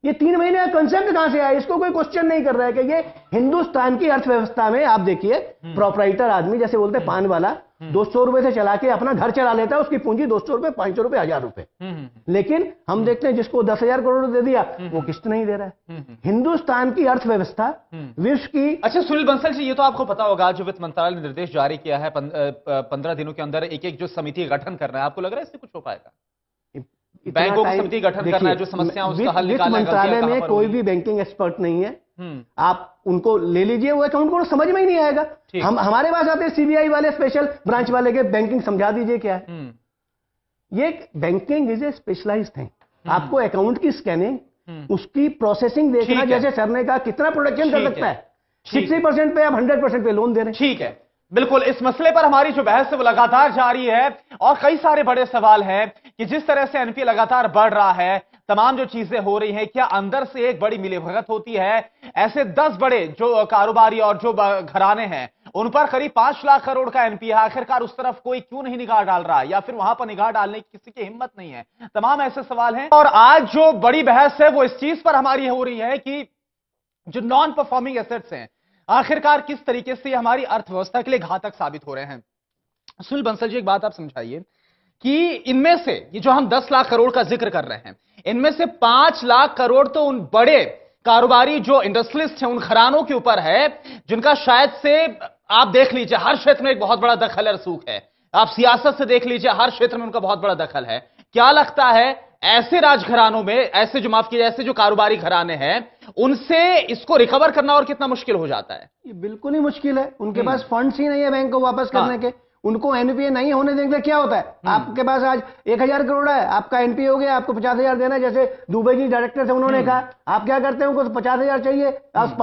ये 3 महीने का कंसेप्ट कहां से आया? इसको कोई क्वेश्चन नहीं कर रहा है कि ये हिंदुस्तान की अर्थव्यवस्था में आप देखिए, प्रोपराइटर आदमी जैसे बोलते हैं पान वाला, 200 रुपए से चला के अपना घर चला लेता है, उसकी पूंजी 200 रुपए, 500 रुपए, 1000 रुपए। लेकिन हम देखते हैं जिसको 10,000 करोड़ दे दिया वो किस्त नहीं दे रहा है। हिंदुस्तान की अर्थव्यवस्था विश्व की। अच्छा सुनील बंसल जी, ये तो आपको पता होगा, जो वित्त मंत्रालय ने निर्देश जारी किया है 15 दिनों के अंदर एक जो समिति गठन करना है, आपको लग रहा है इससे कुछ हो पाएगा? बैंकों की समिति गठन करना है, जो समस्या उसका हल निकालना है। मंत्रालय में कोई भी बैंकिंग एक्सपर्ट नहीं है, आप उनको ले लीजिए, वो अकाउंट को समझ में ही नहीं आएगा। हमारे पास आते हैं सीबीआई वाले, स्पेशल ब्रांच वाले के बैंकिंग समझा दीजिए क्या है। ये banking is a specialized thing. आपको अकाउंट की स्कैनिंग, उसकी प्रोसेसिंग देखना, जैसे सर ने कहा कितना प्रोडक्शन कर सकता है, 60% पे आप 100% पे लोन दे रहे हैं। ठीक है, बिल्कुल। इस मसले पर हमारी जो बहस है वो लगातार जारी है और कई सारे बड़े सवाल हैं कि जिस तरह से एनपीए लगातार बढ़ रहा है, तमाम जो चीजें हो रही हैं, क्या अंदर से एक बड़ी मिलीभगत होती है? ऐसे 10 बड़े जो कारोबारी और जो घराने हैं उन पर करीब 5 लाख करोड़ का एनपीए है, आखिरकार उस तरफ कोई क्यों नहीं निगाह डाल रहा है, या फिर वहां पर निगाह डालने की किसी की हिम्मत नहीं है? तमाम ऐसे सवाल हैं और आज जो बड़ी बहस है वो इस चीज पर हमारी हो रही है कि जो नॉन परफॉर्मिंग एसेट्स हैं आखिरकार किस तरीके से हमारी अर्थव्यवस्था के लिए घातक साबित हो रहे हैं। सुनील बंसल जी, एक बात आप समझाइए कि इनमें से ये जो हम 10 लाख करोड़ का जिक्र कर रहे हैं, इनमें से 5 लाख करोड़ तो उन बड़े कारोबारी जो इंडस्ट्रियलिस्ट हैं उन घरानों के ऊपर है जिनका शायद से आप देख लीजिए हर क्षेत्र में एक बहुत बड़ा दखल रसूख है। आप सियासत से देख लीजिए हर क्षेत्र में उनका बहुत बड़ा दखल है। क्या लगता है ऐसे राजघरानों में, ऐसे जो माफ कीजिए, ऐसे जो कारोबारी घराने हैं, उनसे इसको रिकवर करना और कितना मुश्किल हो जाता है? ये बिल्कुल ही मुश्किल है। उनके पास फंड्स ही नहीं है बैंक को वापस करने के। उनको एनपीए नहीं होने देंगे, क्या होता है? आपके पास आज 1000 करोड़ है, आपका एनपीए हो गया, आपको 50,000 देना है। जैसे दुबई जी डायरेक्टर थे, उन्होंने कहा आप क्या करते हैं, उनको 50,000 चाहिए, आप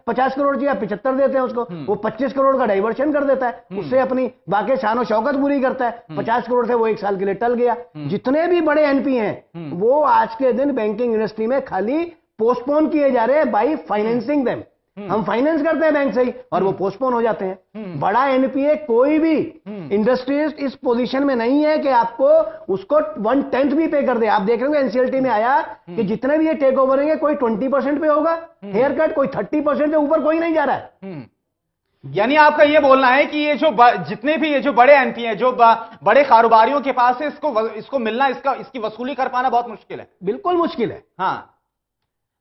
50 करोड़ चाहिए, आप 75 देते हैं उसको, वो 25 करोड़ का डाइवर्शन कर देता है, उससे अपनी बाकी शान शौकत पूरी करता है। 50 करोड़ से वो 1 साल के लिए टल गया। जितने भी बड़े एनपीए हैं वो आज के दिन बैंकिंग इंडस्ट्री में खाली पोस्टपोन किए जा रहे हैं बाई फाइनेंसिंग देम। हम फाइनेंस करते हैं बैंक से ही और वो पोस्टपोन हो जाते हैं। बड़ा एनपीए कोई भी इंडस्ट्रीज इस पोजीशन में नहीं है कि आपको उसको 1/10 भी पे कर दे। आप देख रहे हो एनसीएलटी में आया कि जितने भी ये टेक ओवर होंगे कोई 20% पे होगा हेयर कट, कोई 30% से ऊपर कोई नहीं जा रहा है। यानी आपका ये बोलना है कि ये जो जितने भी ये जो बड़े एनपीए जो बड़े कारोबारियों के पास है, इसको मिलना, इसकी वसूली कर पाना बहुत मुश्किल है। बिल्कुल मुश्किल है। हाँ,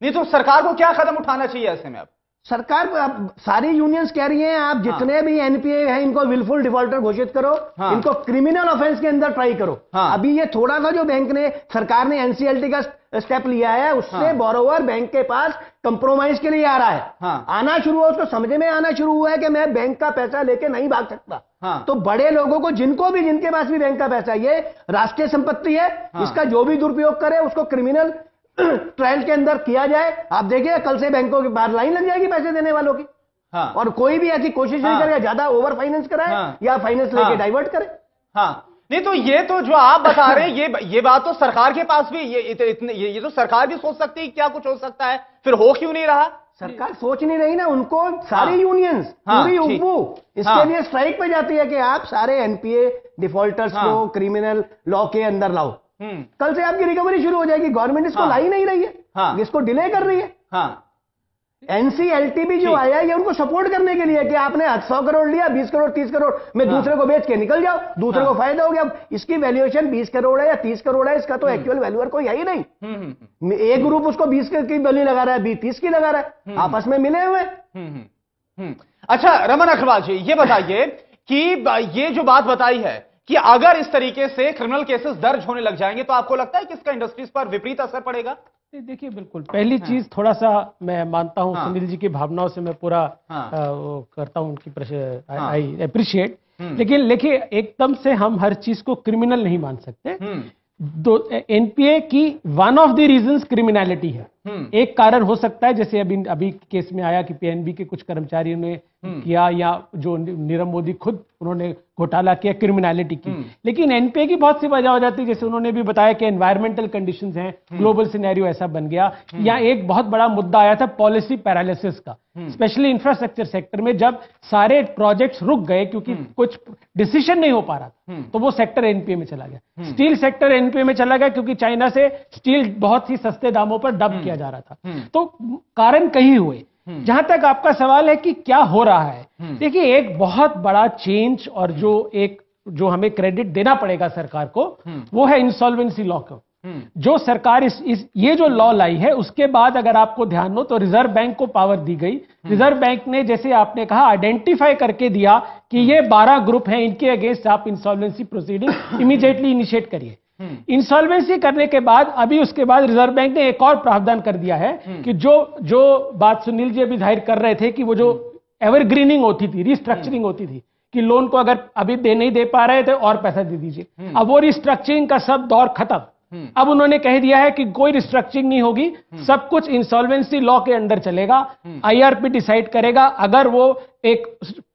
नहीं तो सरकार को क्या कदम उठाना चाहिए ऐसे में? अब सरकार, अब सारी यूनियंस कह रही हैं आप जितने भी एनपीए हैं इनको विलफुल डिफॉल्टर घोषित करो, इनको क्रिमिनल ऑफेंस के अंदर ट्राई करो। अभी ये थोड़ा सा जो बैंक ने, सरकार ने एनसीएलटी का स्टेप लिया है, उससे बोरोवर बैंक के पास कंप्रोमाइज के लिए आ रहा है। आना शुरू हुआ, उसको समझ में आना शुरू हुआ है कि मैं बैंक का पैसा लेके नहीं भाग सकता। तो बड़े लोगों को, जिनके पास भी बैंक का पैसा, ये राष्ट्रीय संपत्ति है, इसका जो भी दुरुपयोग करे उसको क्रिमिनल ट्रायल के अंदर किया जाए। आप देखिए कल से बैंकों के बाहर लाइन लग जाएगी पैसे देने वालों की। और कोई भी ऐसी कोशिश नहीं करेगा ज्यादा ओवर फाइनेंस कराए या फाइनेंस लेके डाइवर्ट करे। नहीं तो ये तो जो आप बता रहे हैं ये बात तो सरकार के पास भी, ये तो सरकार भी सोच सकती है क्या कुछ हो सकता है, फिर हो क्यों नहीं रहा? सरकार सोच नहीं रही ना, उनको सारी यूनियंस पूरी उपू इसके लिए स्ट्राइक पे जाती है कि आप सारे एनपीए डिफॉल्टर्स को क्रिमिनल लॉ के अंदर लाओ। कल से आपकी रिकवरी शुरू हो जाएगी। गवर्नमेंट इसको ला ही नहीं रही है, इसको डिले कर रही है। एनसीएलटी भी जो आया है ये उनको सपोर्ट करने के लिए कि आपने 100 करोड़ लिया, 20 करोड़ 30 करोड़ में दूसरे को बेच के निकल जाओ, दूसरे को फायदा हो गया। अब इसकी वैल्यूएशन 20 करोड़ है या 30 करोड़ है, इसका तो एक्चुअल वैल्यूअर कोई है ही नहीं। एक ग्रुप उसको 20 की वैल्यू लगा रहा है, 30 की लगा रहा है, आपस में मिले हुए। अच्छा रमन अग्रवाल जी, ये बताइए कि ये जो बात बताई है कि अगर इस तरीके से क्रिमिनल केसेस दर्ज होने लग जाएंगे तो आपको लगता है कि इसका इंडस्ट्रीज पर विपरीत असर पड़ेगा? देखिए बिल्कुल, पहली चीज थोड़ा सा मैं मानता हूं, सुनील जी की भावनाओं से मैं पूरा करता हूं उनकी, आई अप्रिशिएट। लेकिन देखिए एकदम से हम हर चीज को क्रिमिनल नहीं मान सकते। एनपीए की one of the reasons criminality है। एक कारण हो सकता है, जैसे अभी केस में आया कि पीएनबी के कुछ कर्मचारियों ने किया, या जो नीरव मोदी खुद उन्होंने घोटाला किया, क्रिमिनलिटी की। लेकिन एनपीए की बहुत सी वजह हो जाती है, जैसे उन्होंने भी बताया कि एनवायरमेंटल कंडीशंस हैं, ग्लोबल सिनेरियो ऐसा बन गया, या एक बहुत बड़ा मुद्दा आया था पॉलिसी पैरालिसिस का, स्पेशली इंफ्रास्ट्रक्चर सेक्टर में, जब सारे प्रोजेक्ट्स रुक गए क्योंकि कुछ डिसीजन नहीं हो पा रहा था, तो वो सेक्टर एनपीए में चला गया। स्टील सेक्टर एनपीए में चला गया क्योंकि चाइना से स्टील बहुत ही सस्ते दामों पर डंप किया जा रहा था। तो कारण कई हुए। जहां तक आपका सवाल है कि क्या हो रहा है, देखिए एक बहुत बड़ा चेंज, और जो हमें क्रेडिट देना पड़ेगा सरकार को, वो है इंसॉल्वेंसी लॉ को। जो सरकार ये जो लॉ लाई है, उसके बाद अगर आपको ध्यान हो तो रिजर्व बैंक को पावर दी गई। रिजर्व बैंक ने, जैसे आपने कहा, आइडेंटिफाई करके दिया कि ये 12 ग्रुप हैं, इनके अगेंस्ट आप इंसॉल्वेंसी प्रोसीडिंग इमीडिएटली इनिशिएट करिए। इंसॉल्वेंसी करने के बाद अभी उसके बाद रिजर्व बैंक ने एक और प्रावधान कर दिया है कि जो बात सुनील जी अभी जाहिर कर रहे थे कि वो जो एवरग्रीनिंग होती थी, रिस्ट्रक्चरिंग होती थी, कि लोन को अगर अभी नहीं दे पा रहे थे और पैसा दे दीजिए, अब वो रिस्ट्रक्चरिंग का सब दौर खत्म। अब उन्होंने कह दिया है कि कोई रिस्ट्रक्चरिंग नहीं होगी, सब कुछ इंसॉल्वेंसी लॉ के अंदर चलेगा, आईआरपी डिसाइड करेगा, अगर वो एक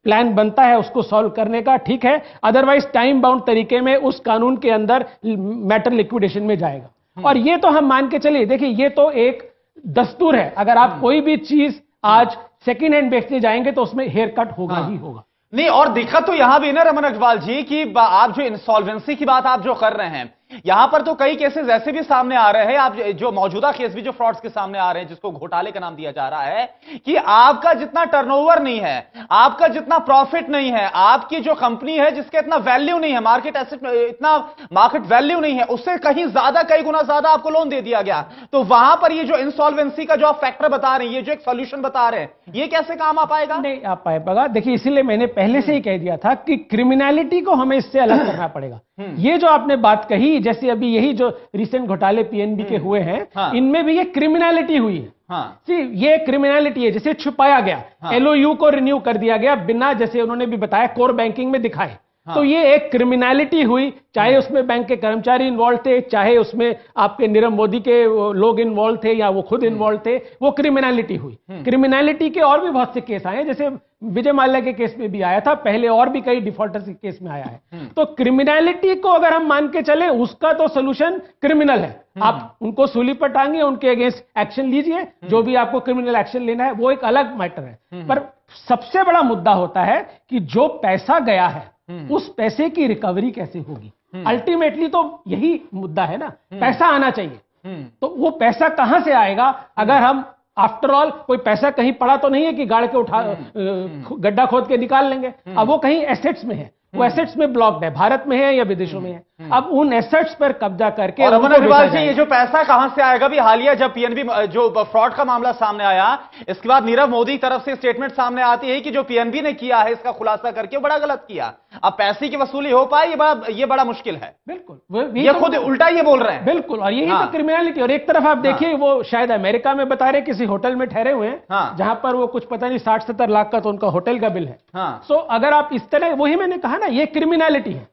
प्लान बनता है उसको सॉल्व करने का ठीक है, अदरवाइज टाइम बाउंड तरीके में उस कानून के अंदर मैटर लिक्विडेशन में जाएगा। और ये तो हम मान के चलिए, देखिए ये तो एक दस्तूर है, अगर आप कोई भी चीज आज सेकेंड हैंड बेचने जाएंगे तो उसमें हेयर कट होगा ही होगा। नहीं, और दिक्कत तो यहां भी ना रमन अग्रवाल जी कि आप जो इंसॉल्वेंसी की बात आप जो कर रहे हैं, यहां पर तो कई केसेस ऐसे भी सामने आ रहे हैं, आप जो मौजूदा केस भी जो फ्रॉड्स के सामने आ रहे हैं, जिसको घोटाले का नाम दिया जा रहा है, कि आपका जितना टर्नओवर नहीं है, आपका जितना प्रॉफिट नहीं है, आपकी जो कंपनी है जिसका इतना वैल्यू नहीं है, मार्केट एसेट इतना मार्केट वैल्यू नहीं है, उससे कहीं ज्यादा, कई गुना ज्यादा आपको लोन दे दिया गया, तो वहां पर ये जो इंसॉल्वेंसी का जो आप फैक्टर बता रहे हैं, ये जो एक सोल्यूशन बता रहे हैं, ये कैसे काम आ पाएगा? नहीं आ पाएगा। देखिए इसीलिए मैंने पहले से ही कह दिया था कि क्रिमिनलिटी को हमें इससे अलग करना पड़ेगा। ये जो आपने बात कही, जैसे अभी यही जो रिसेंट घोटाले पीएनबी के हुए हैं, इनमें भी ये क्रिमिनलिटी हुई है। ये क्रिमिनलिटी है, जिसे छुपाया गया, एलओयू को रिन्यू कर दिया गया बिना, जैसे उन्होंने भी बताया, कोर बैंकिंग में दिखाए। तो ये एक क्रिमिनलिटी हुई, चाहे उसमें बैंक के कर्मचारी इन्वॉल्व थे, चाहे उसमें आपके नीरव मोदी के लोग इन्वॉल्व थे या वो खुद इन्वॉल्व थे, वो क्रिमिनलिटी हुई। क्रिमिनलिटी के और भी बहुत से केस आए, जैसे विजय माल्या के केस में भी आया था, पहले और भी कई डिफॉल्टर्स के केस में आया है। तो क्रिमिनलिटी को अगर हम मान के चले, उसका तो सोल्यूशन क्रिमिनल है, आप उनको सूली पर टांगिए, उनके अगेंस्ट एक्शन लीजिए, जो भी आपको क्रिमिनल एक्शन लेना है, वो एक अलग मैटर है। पर सबसे बड़ा मुद्दा होता है कि जो पैसा गया है उस पैसे की रिकवरी कैसे होगी। अल्टीमेटली तो यही मुद्दा है ना, पैसा आना चाहिए। तो वो पैसा कहां से आएगा? अगर हम आफ्टर ऑल कोई पैसा कहीं पड़ा तो नहीं है कि गाड़ के उठा गड्ढा खोद के निकाल लेंगे। अब वो कहीं एसेट्स में है, वो एसेट्स में ब्लॉक्ड है, भारत में है या विदेशों में है। अब उन एसेट्स पर कब्जा करके, और रमन अग्रवाल जी, ये जो पैसा कहां से आएगा? भी हालिया जब पीएनबी जो फ्रॉड का मामला सामने आया, इसके बाद नीरव मोदी की तरफ से स्टेटमेंट सामने आती है कि जो पीएनबी ने किया है, इसका खुलासा करके बड़ा गलत किया। अब पैसे की वसूली हो पाए, ये बड़ा मुश्किल है। बिल्कुल, ये खुद उल्टा ये बोल रहे हैं। बिल्कुल, और यही तो क्रिमिनलिटी। और एक तरफ आप देखिए, वो शायद अमेरिका में बता रहे किसी होटल में ठहरे हुए हैं, जहां पर वो कुछ पता नहीं 60-70 लाख का तो उनका होटल का बिल है। सो अगर आप इस तरह, वही मैंने कहा ना, ये क्रिमिनलिटी है।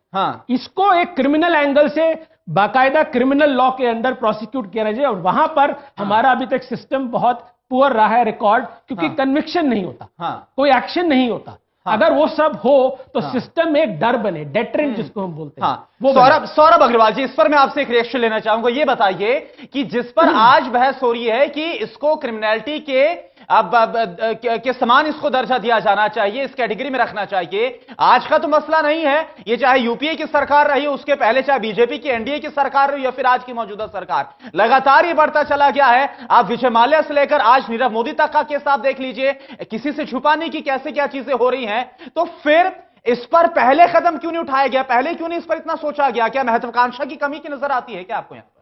इसको एक क्रिमिनल एंगल से बाकायदा क्रिमिनल लॉ के अंदर प्रोसिक्यूट किया जाए, और वहां पर हमारा अभी तक सिस्टम बहुत पुअर रहा है रिकॉर्ड, क्योंकि कन्विक्शन नहीं होता, कोई एक्शन नहीं होता। अगर वो सब हो तो सिस्टम में एक डर बने, डेटरेंट जिसको हम बोलते हैं। वो सौरभ अग्रवाल जी, इस पर मैं आपसे एक रिएक्शन लेना चाहूंगा। ये बताइए कि जिस पर आज बहस हो रही है कि इसको क्रिमिनलिटी के समान इसको दर्जा दिया जाना चाहिए, इस कैटेगरी में रखना चाहिए, आज का तो मसला नहीं है। ये चाहे यूपीए की सरकार रही, उसके पहले चाहे बीजेपी की एनडीए की सरकार रही, या फिर आज की मौजूदा सरकार, लगातार ये बढ़ता चला गया है। आप विजय माल्या से लेकर आज नीरव मोदी तक का केस आप देख लीजिए, किसी से छुपाने की कैसे क्या चीजें हो रही हैं। तो फिर इस पर पहले कदम क्यों नहीं उठाया गया? पहले क्यों नहीं इस पर इतना सोचा गया? क्या महत्वाकांक्षा की कमी की नजर आती है क्या आपको यहां पर?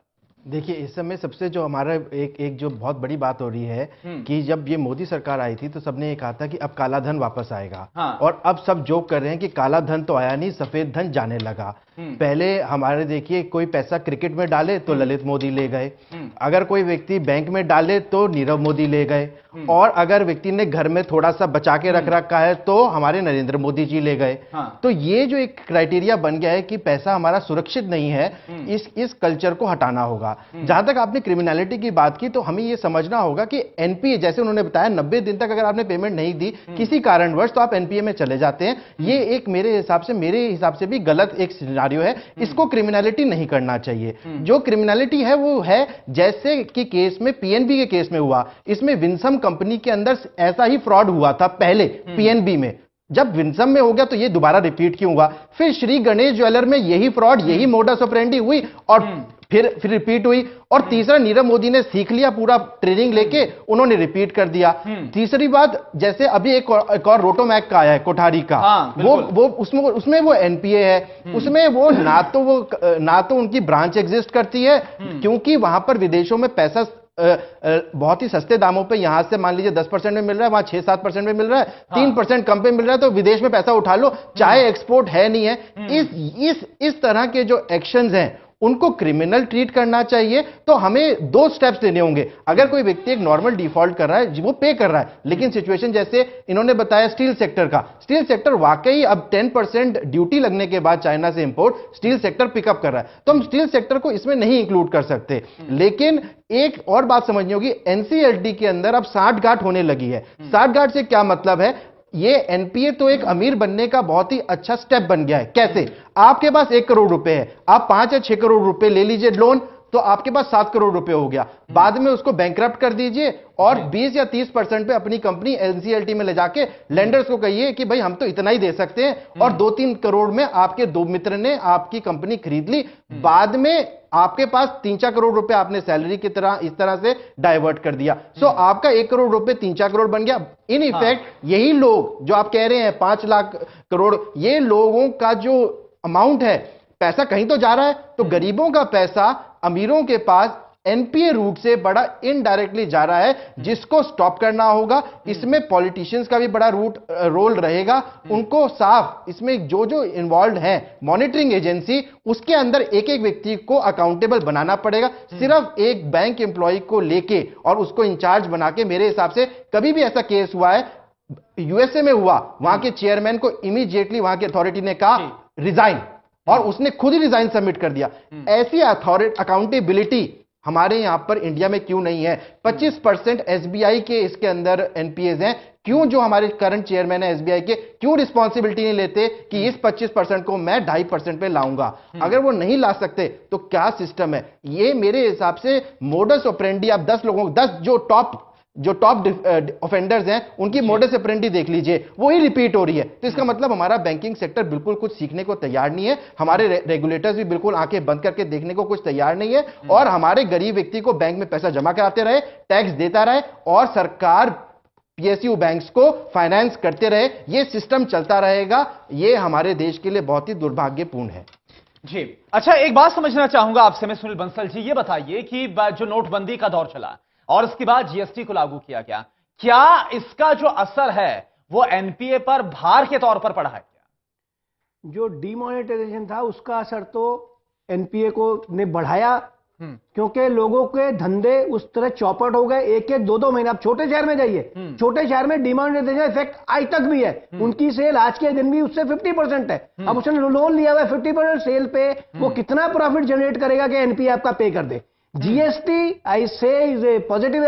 देखिए, इस समय सबसे जो हमारा एक जो बहुत बड़ी बात हो रही है कि जब ये मोदी सरकार आई थी तो सबने ये कहा था कि अब काला धन वापस आएगा। और अब सब जोक कर रहे हैं कि काला धन तो आया नहीं, सफेद धन जाने लगा। पहले हमारे देखिए, कोई पैसा क्रिकेट में डाले तो ललित मोदी ले गए, अगर कोई व्यक्ति बैंक में डाले तो नीरव मोदी ले गए, और अगर व्यक्ति ने घर में थोड़ा सा बचा के रख रखा है तो हमारे नरेंद्र मोदी जी ले गए। तो ये जो एक क्राइटेरिया बन गया है कि पैसा हमारा सुरक्षित नहीं है, इस कल्चर को हटाना होगा। जहां तक आपने क्रिमिनलिटी की बात की, तो हमें यह समझना होगा कि एनपीए, जैसे उन्होंने बताया, 90 दिन तक अगर आपने पेमेंट नहीं दी किसी कारणवश, तो आप एनपीए में चले जाते हैं। ये एक मेरे हिसाब से भी गलत एक सिनेरियो है। इसको क्रिमिनलिटी नहीं करना चाहिए। जो क्रिमिनलिटी है वो है जैसे कि केस में, पीएनबी के केस में हुआ, इसमें विंसम कंपनी के अंदर ऐसा ही फ्रॉड हुआ था पहले पीएनबी में। जब विंसम में हो गया तो ये दोबारा रिपीट क्यों हुआ? फिर श्री गणेश ज्वेलर में यही फ्रॉड, यही मोडस ऑपरेंडी हुई, और फिर रिपीट हुई। और तीसरा, नीरव मोदी ने सीख लिया, पूरा ट्रेनिंग लेके उन्होंने रिपीट कर दिया। तीसरी बात, जैसे अभी एक और रोटोमैक का आया है, कोठारी का, वो उसमें वो एनपीए है, उसमें वो ना तो उनकी ब्रांच एग्जिस्ट करती है, क्योंकि वहां पर विदेशों में पैसा बहुत ही सस्ते दामों पे, यहां से मान लीजिए 10% में मिल रहा है, वहां 6-7% में मिल रहा है, 3% कम पे मिल रहा है, तो विदेश में पैसा उठा लो, चाहे एक्सपोर्ट है नहीं है। इस तरह के जो एक्शंस हैं उनको क्रिमिनल ट्रीट करना चाहिए। तो हमें 2 स्टेप्स लेने होंगे। अगर कोई व्यक्ति एक नॉर्मल डिफॉल्ट कर रहा है, वो पे कर रहा है, लेकिन सिचुएशन जैसे इन्होंने बताया स्टील सेक्टर का, स्टील सेक्टर वाकई अब 10% ड्यूटी लगने के बाद चाइना से इंपोर्ट स्टील सेक्टर पिकअप कर रहा है, तो हम स्टील सेक्टर को इसमें नहीं इंक्लूड कर सकते। लेकिन एक और बात समझनी होगी, एनसीएलटी के अंदर अब साठगांठ होने लगी है। साठगांठ से क्या मतलब है? ये एनपीए तो एक अमीर बनने का बहुत ही अच्छा स्टेप बन गया है। कैसे? आपके पास 1 करोड़ रुपए है, आप 5 या 6 करोड़ रुपए ले लीजिए लोन, तो आपके पास 7 करोड़ रुपए हो गया। बाद में उसको बैंकरप्ट कर दीजिए और 20 या 30% पे अपनी कंपनी एनसीएलटी में ले जाके लेंडर्स को कहिए कि भाई हम तो इतना ही दे सकते हैं, और 2-3 करोड़ में आपके 2 मित्र ने आपकी कंपनी खरीद ली। बाद में आपके पास 3-4 करोड़ रुपए आपने सैलरी की तरह इस तरह से डाइवर्ट कर दिया। सो आपका 1 करोड़ रुपए 3-4 करोड़ बन गया। इन इफेक्ट यही लोग जो आप कह रहे हैं 5 लाख करोड़, ये लोगों का जो अमाउंट है, पैसा कहीं तो जा रहा है। तो गरीबों का पैसा अमीरों के पास एनपीए रूट से बड़ा इनडायरेक्टली जा रहा है, जिसको स्टॉप करना होगा। इसमें पॉलिटिशियंस का भी बड़ा रोल रहेगा। उनको साफ इसमें जो जो इन्वॉल्व है, मॉनिटरिंग एजेंसी, उसके अंदर एक एक व्यक्ति को अकाउंटेबल बनाना पड़ेगा। सिर्फ एक बैंक एम्प्लॉय को लेके और उसको इंचार्ज बना के, मेरे हिसाब से कभी भी ऐसा केस हुआ है, यूएसए में हुआ, वहां के चेयरमैन को इमीडिएटली वहां की अथॉरिटी ने कहा रिजाइन, और उसने खुद ही रिजाइन सबमिट कर दिया। ऐसी अकाउंटेबिलिटी हमारे यहां पर इंडिया में क्यों नहीं है? 25% एसबीआई के इसके अंदर एनपीएज हैं, क्यों जो हमारे करंट चेयरमैन है एसबीआई के, क्यों रिस्पॉन्सिबिलिटी नहीं लेते कि इस 25% को मैं 2.5% पे लाऊंगा? अगर वो नहीं ला सकते तो क्या सिस्टम है ये? मेरे हिसाब से मोडस ऑपरेंडी, आप 10 लोगों, 10 जो टॉप ऑफेंडर्स हैं, उनकी मोडस ऑपरेंडी देख लीजिए, वही रिपीट हो रही है। तो इसका मतलब हमारा बैंकिंग सेक्टर बिल्कुल कुछ सीखने को तैयार नहीं है, हमारे रेगुलेटर्स भी बिल्कुल आंखें बंद करके देखने को कुछ तैयार नहीं है, और हमारे गरीब व्यक्ति को बैंक में पैसा जमा कराते रहे, टैक्स देता रहे, और सरकार पीएसयू बैंक्स को फाइनेंस करते रहे। ये सिस्टम चलता रहेगा। ये हमारे देश के लिए बहुत ही दुर्भाग्यपूर्ण है। जी अच्छा, एक बात समझना चाहूंगा आपसे मैं सुनील बंसल जी, ये बताइए कि जो नोटबंदी का दौर चला और उसके बाद जीएसटी को लागू किया गया, क्या इसका जो असर है वो एनपीए पर भार के तौर पर पड़ा है? क्या जो डीमोनेटाइजेशन था उसका असर तो एनपीए को ने बढ़ाया, क्योंकि लोगों के धंधे उस तरह चौपट हो गए। 1-1, 2-2 महीने। आप छोटे शहर में जाइए, छोटे शहर में डीमोनेटाइजेशन इफेक्ट आज तक भी है। उनकी सेल आज के दिन भी उससे 50% है। अब उसने लोन लिया हुआ है 50% सेल पे, वो कितना प्रॉफिट जनरेट करेगा कि एनपीए आपका पे कर दे? जीएसटी आई से is a positive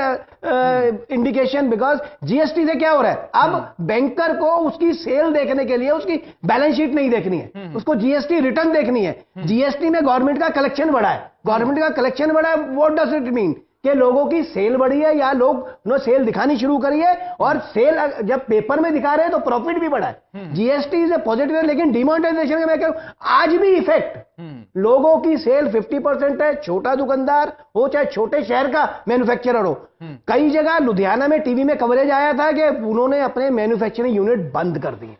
indication, because GST से क्या हो रहा है? अब बैंकर को उसकी सेल देखने के लिए उसकी बैलेंस शीट नहीं देखनी है, उसको जीएसटी रिटर्न देखनी है। जीएसटी में गवर्नमेंट का कलेक्शन बढ़ा है, गवर्नमेंट का कलेक्शन बढ़ा है। What does it mean? कि लोगों की सेल बढ़ी है, या लोग नो सेल दिखानी शुरू करी है, और सेल जब पेपर में दिखा रहे हैं तो प्रॉफिट भी बढ़ा है। जीएसटी इज ए पॉजिटिव, लेकिन डिमोनेटाइजेशन का मैं कह रहा हूं आज भी इफेक्ट, लोगों की सेल 50% है, छोटा दुकानदार हो चाहे छोटे शहर का मैन्युफैक्चरर हो। कई जगह लुधियाना में टीवी में कवरेज आया था कि उन्होंने अपने मैन्युफैक्चरिंग यूनिट बंद कर दिए।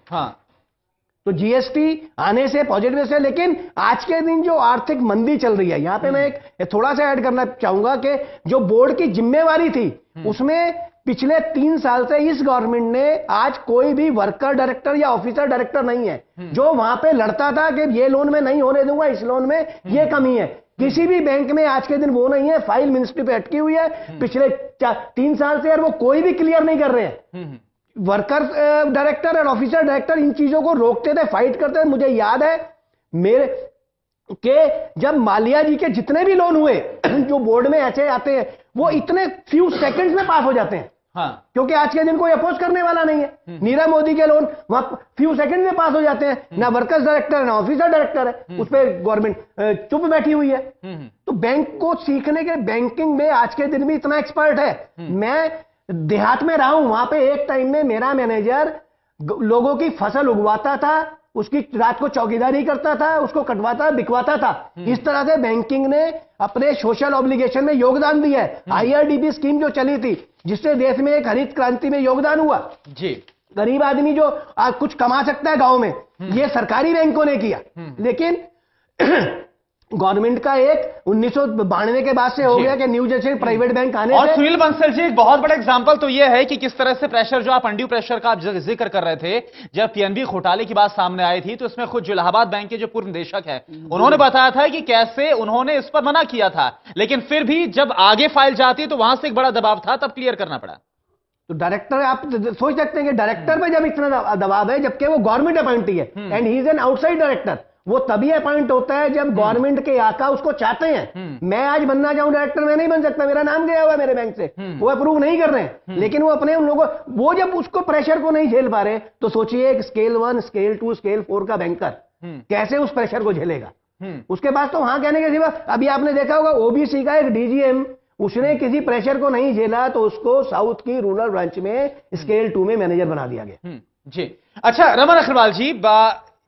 तो जीएसटी आने से पॉजिटिव है, लेकिन आज के दिन जो आर्थिक मंदी चल रही है, यहां पे मैं एक थोड़ा सा ऐड करना चाहूंगा कि जो बोर्ड की जिम्मेवारी थी, उसमें पिछले 3 साल से इस गवर्नमेंट ने आज कोई भी वर्कर डायरेक्टर या ऑफिसर डायरेक्टर नहीं है जो वहां पे लड़ता था कि ये लोन में नहीं होने दूंगा, इस लोन में ये कमी है। किसी भी बैंक में आज के दिन वो नहीं है। फाइल मिनिस्ट्री पे अटकी हुई है पिछले 3 साल से, और वो कोई भी क्लियर नहीं कर रहे हैं। वर्कर डायरेक्टर और ऑफिसर डायरेक्टर इन चीजों को रोकते थे, फाइट करते थे। मुझे याद है मेरे के जब मालिया जी के जितने भी लोन हुए जो बोर्ड में ऐसे आते हैं, वो इतने फ्यू सेकंड्स में पास हो जाते हैं। क्योंकि आज के दिन कोई अपोज करने वाला नहीं है। नीरव मोदी के लोन वहां फ्यू सेकंड में पास हो जाते हैं। ना वर्कर्स डायरेक्टर ना ऑफिसर डायरेक्टर है, उस पर गवर्नमेंट चुप बैठी हुई है। तो बैंक को सीखने के, बैंकिंग में आज के दिन भी इतना एक्सपर्ट है। मैं देहात में रहा हूं, वहां पे एक टाइम में मेरा मैनेजर लोगों की फसल उगवाता था, उसकी रात को चौकीदारी करता था, उसको कटवाता बिकवाता था। इस तरह से बैंकिंग ने अपने सोशल ऑब्लिगेशन में योगदान दिया है। आईआरडीपी स्कीम जो चली थी, जिससे देश में एक हरित क्रांति में योगदान हुआ जी, गरीब आदमी जो आज कुछ कमा सकता है गांव में, ये सरकारी बैंकों ने किया। लेकिन गवर्नमेंट का एक 1992 के बाद से हो गया कि न्यू जैसे प्राइवेट बैंक आने और से। सुनील बंसल जी, एक बहुत बड़ा एग्जांपल तो यह है कि किस तरह से प्रेशर, जो आप अंड्यू प्रेशर का आप जिक्र कर रहे थे, जब पीएनबी घोटाले की बात सामने आई थी तो इसमें खुद जो इलाहाबाद बैंक के जो पूर्व निदेशक है उन्होंने बताया था कि कैसे उन्होंने इस पर मना किया था, लेकिन फिर भी जब आगे फाइल जाती तो वहां से एक बड़ा दबाव था, तब क्लियर करना पड़ा। तो डायरेक्टर, आप सोच सकते हैं कि डायरेक्टर पे जब इतना दबाव है, जबकि वो गवर्नमेंट अपॉइंटी है and he is an outside director, वो तभी अपॉइंट होता है जब गवर्नमेंट के आका उसको चाहते हैं। मैं आज बनना चाहूं डायरेक्टर, मैं नहीं बन सकता, मेरा नाम गया हुआ है मेरे बैंक से, वो अप्रूव नहीं कर रहे हैं, लेकिन वो अपने उन लोगों, वो जब उसको प्रेशर को नहीं झेल पा रहे, तो सोचिए एक स्केल 1, स्केल 2, स्केल 4 का बैंकर कैसे उस प्रेशर को झेलेगा। उसके बाद तो वहां कहने के सिवा, अभी आपने देखा होगा ओबीसी का एक डीजीएम, उसने किसी प्रेशर को नहीं झेला तो उसको साउथ की रूरल ब्रांच में स्केल 2 में मैनेजर बना दिया गया। जी अच्छा, रमन अग्रवाल जी,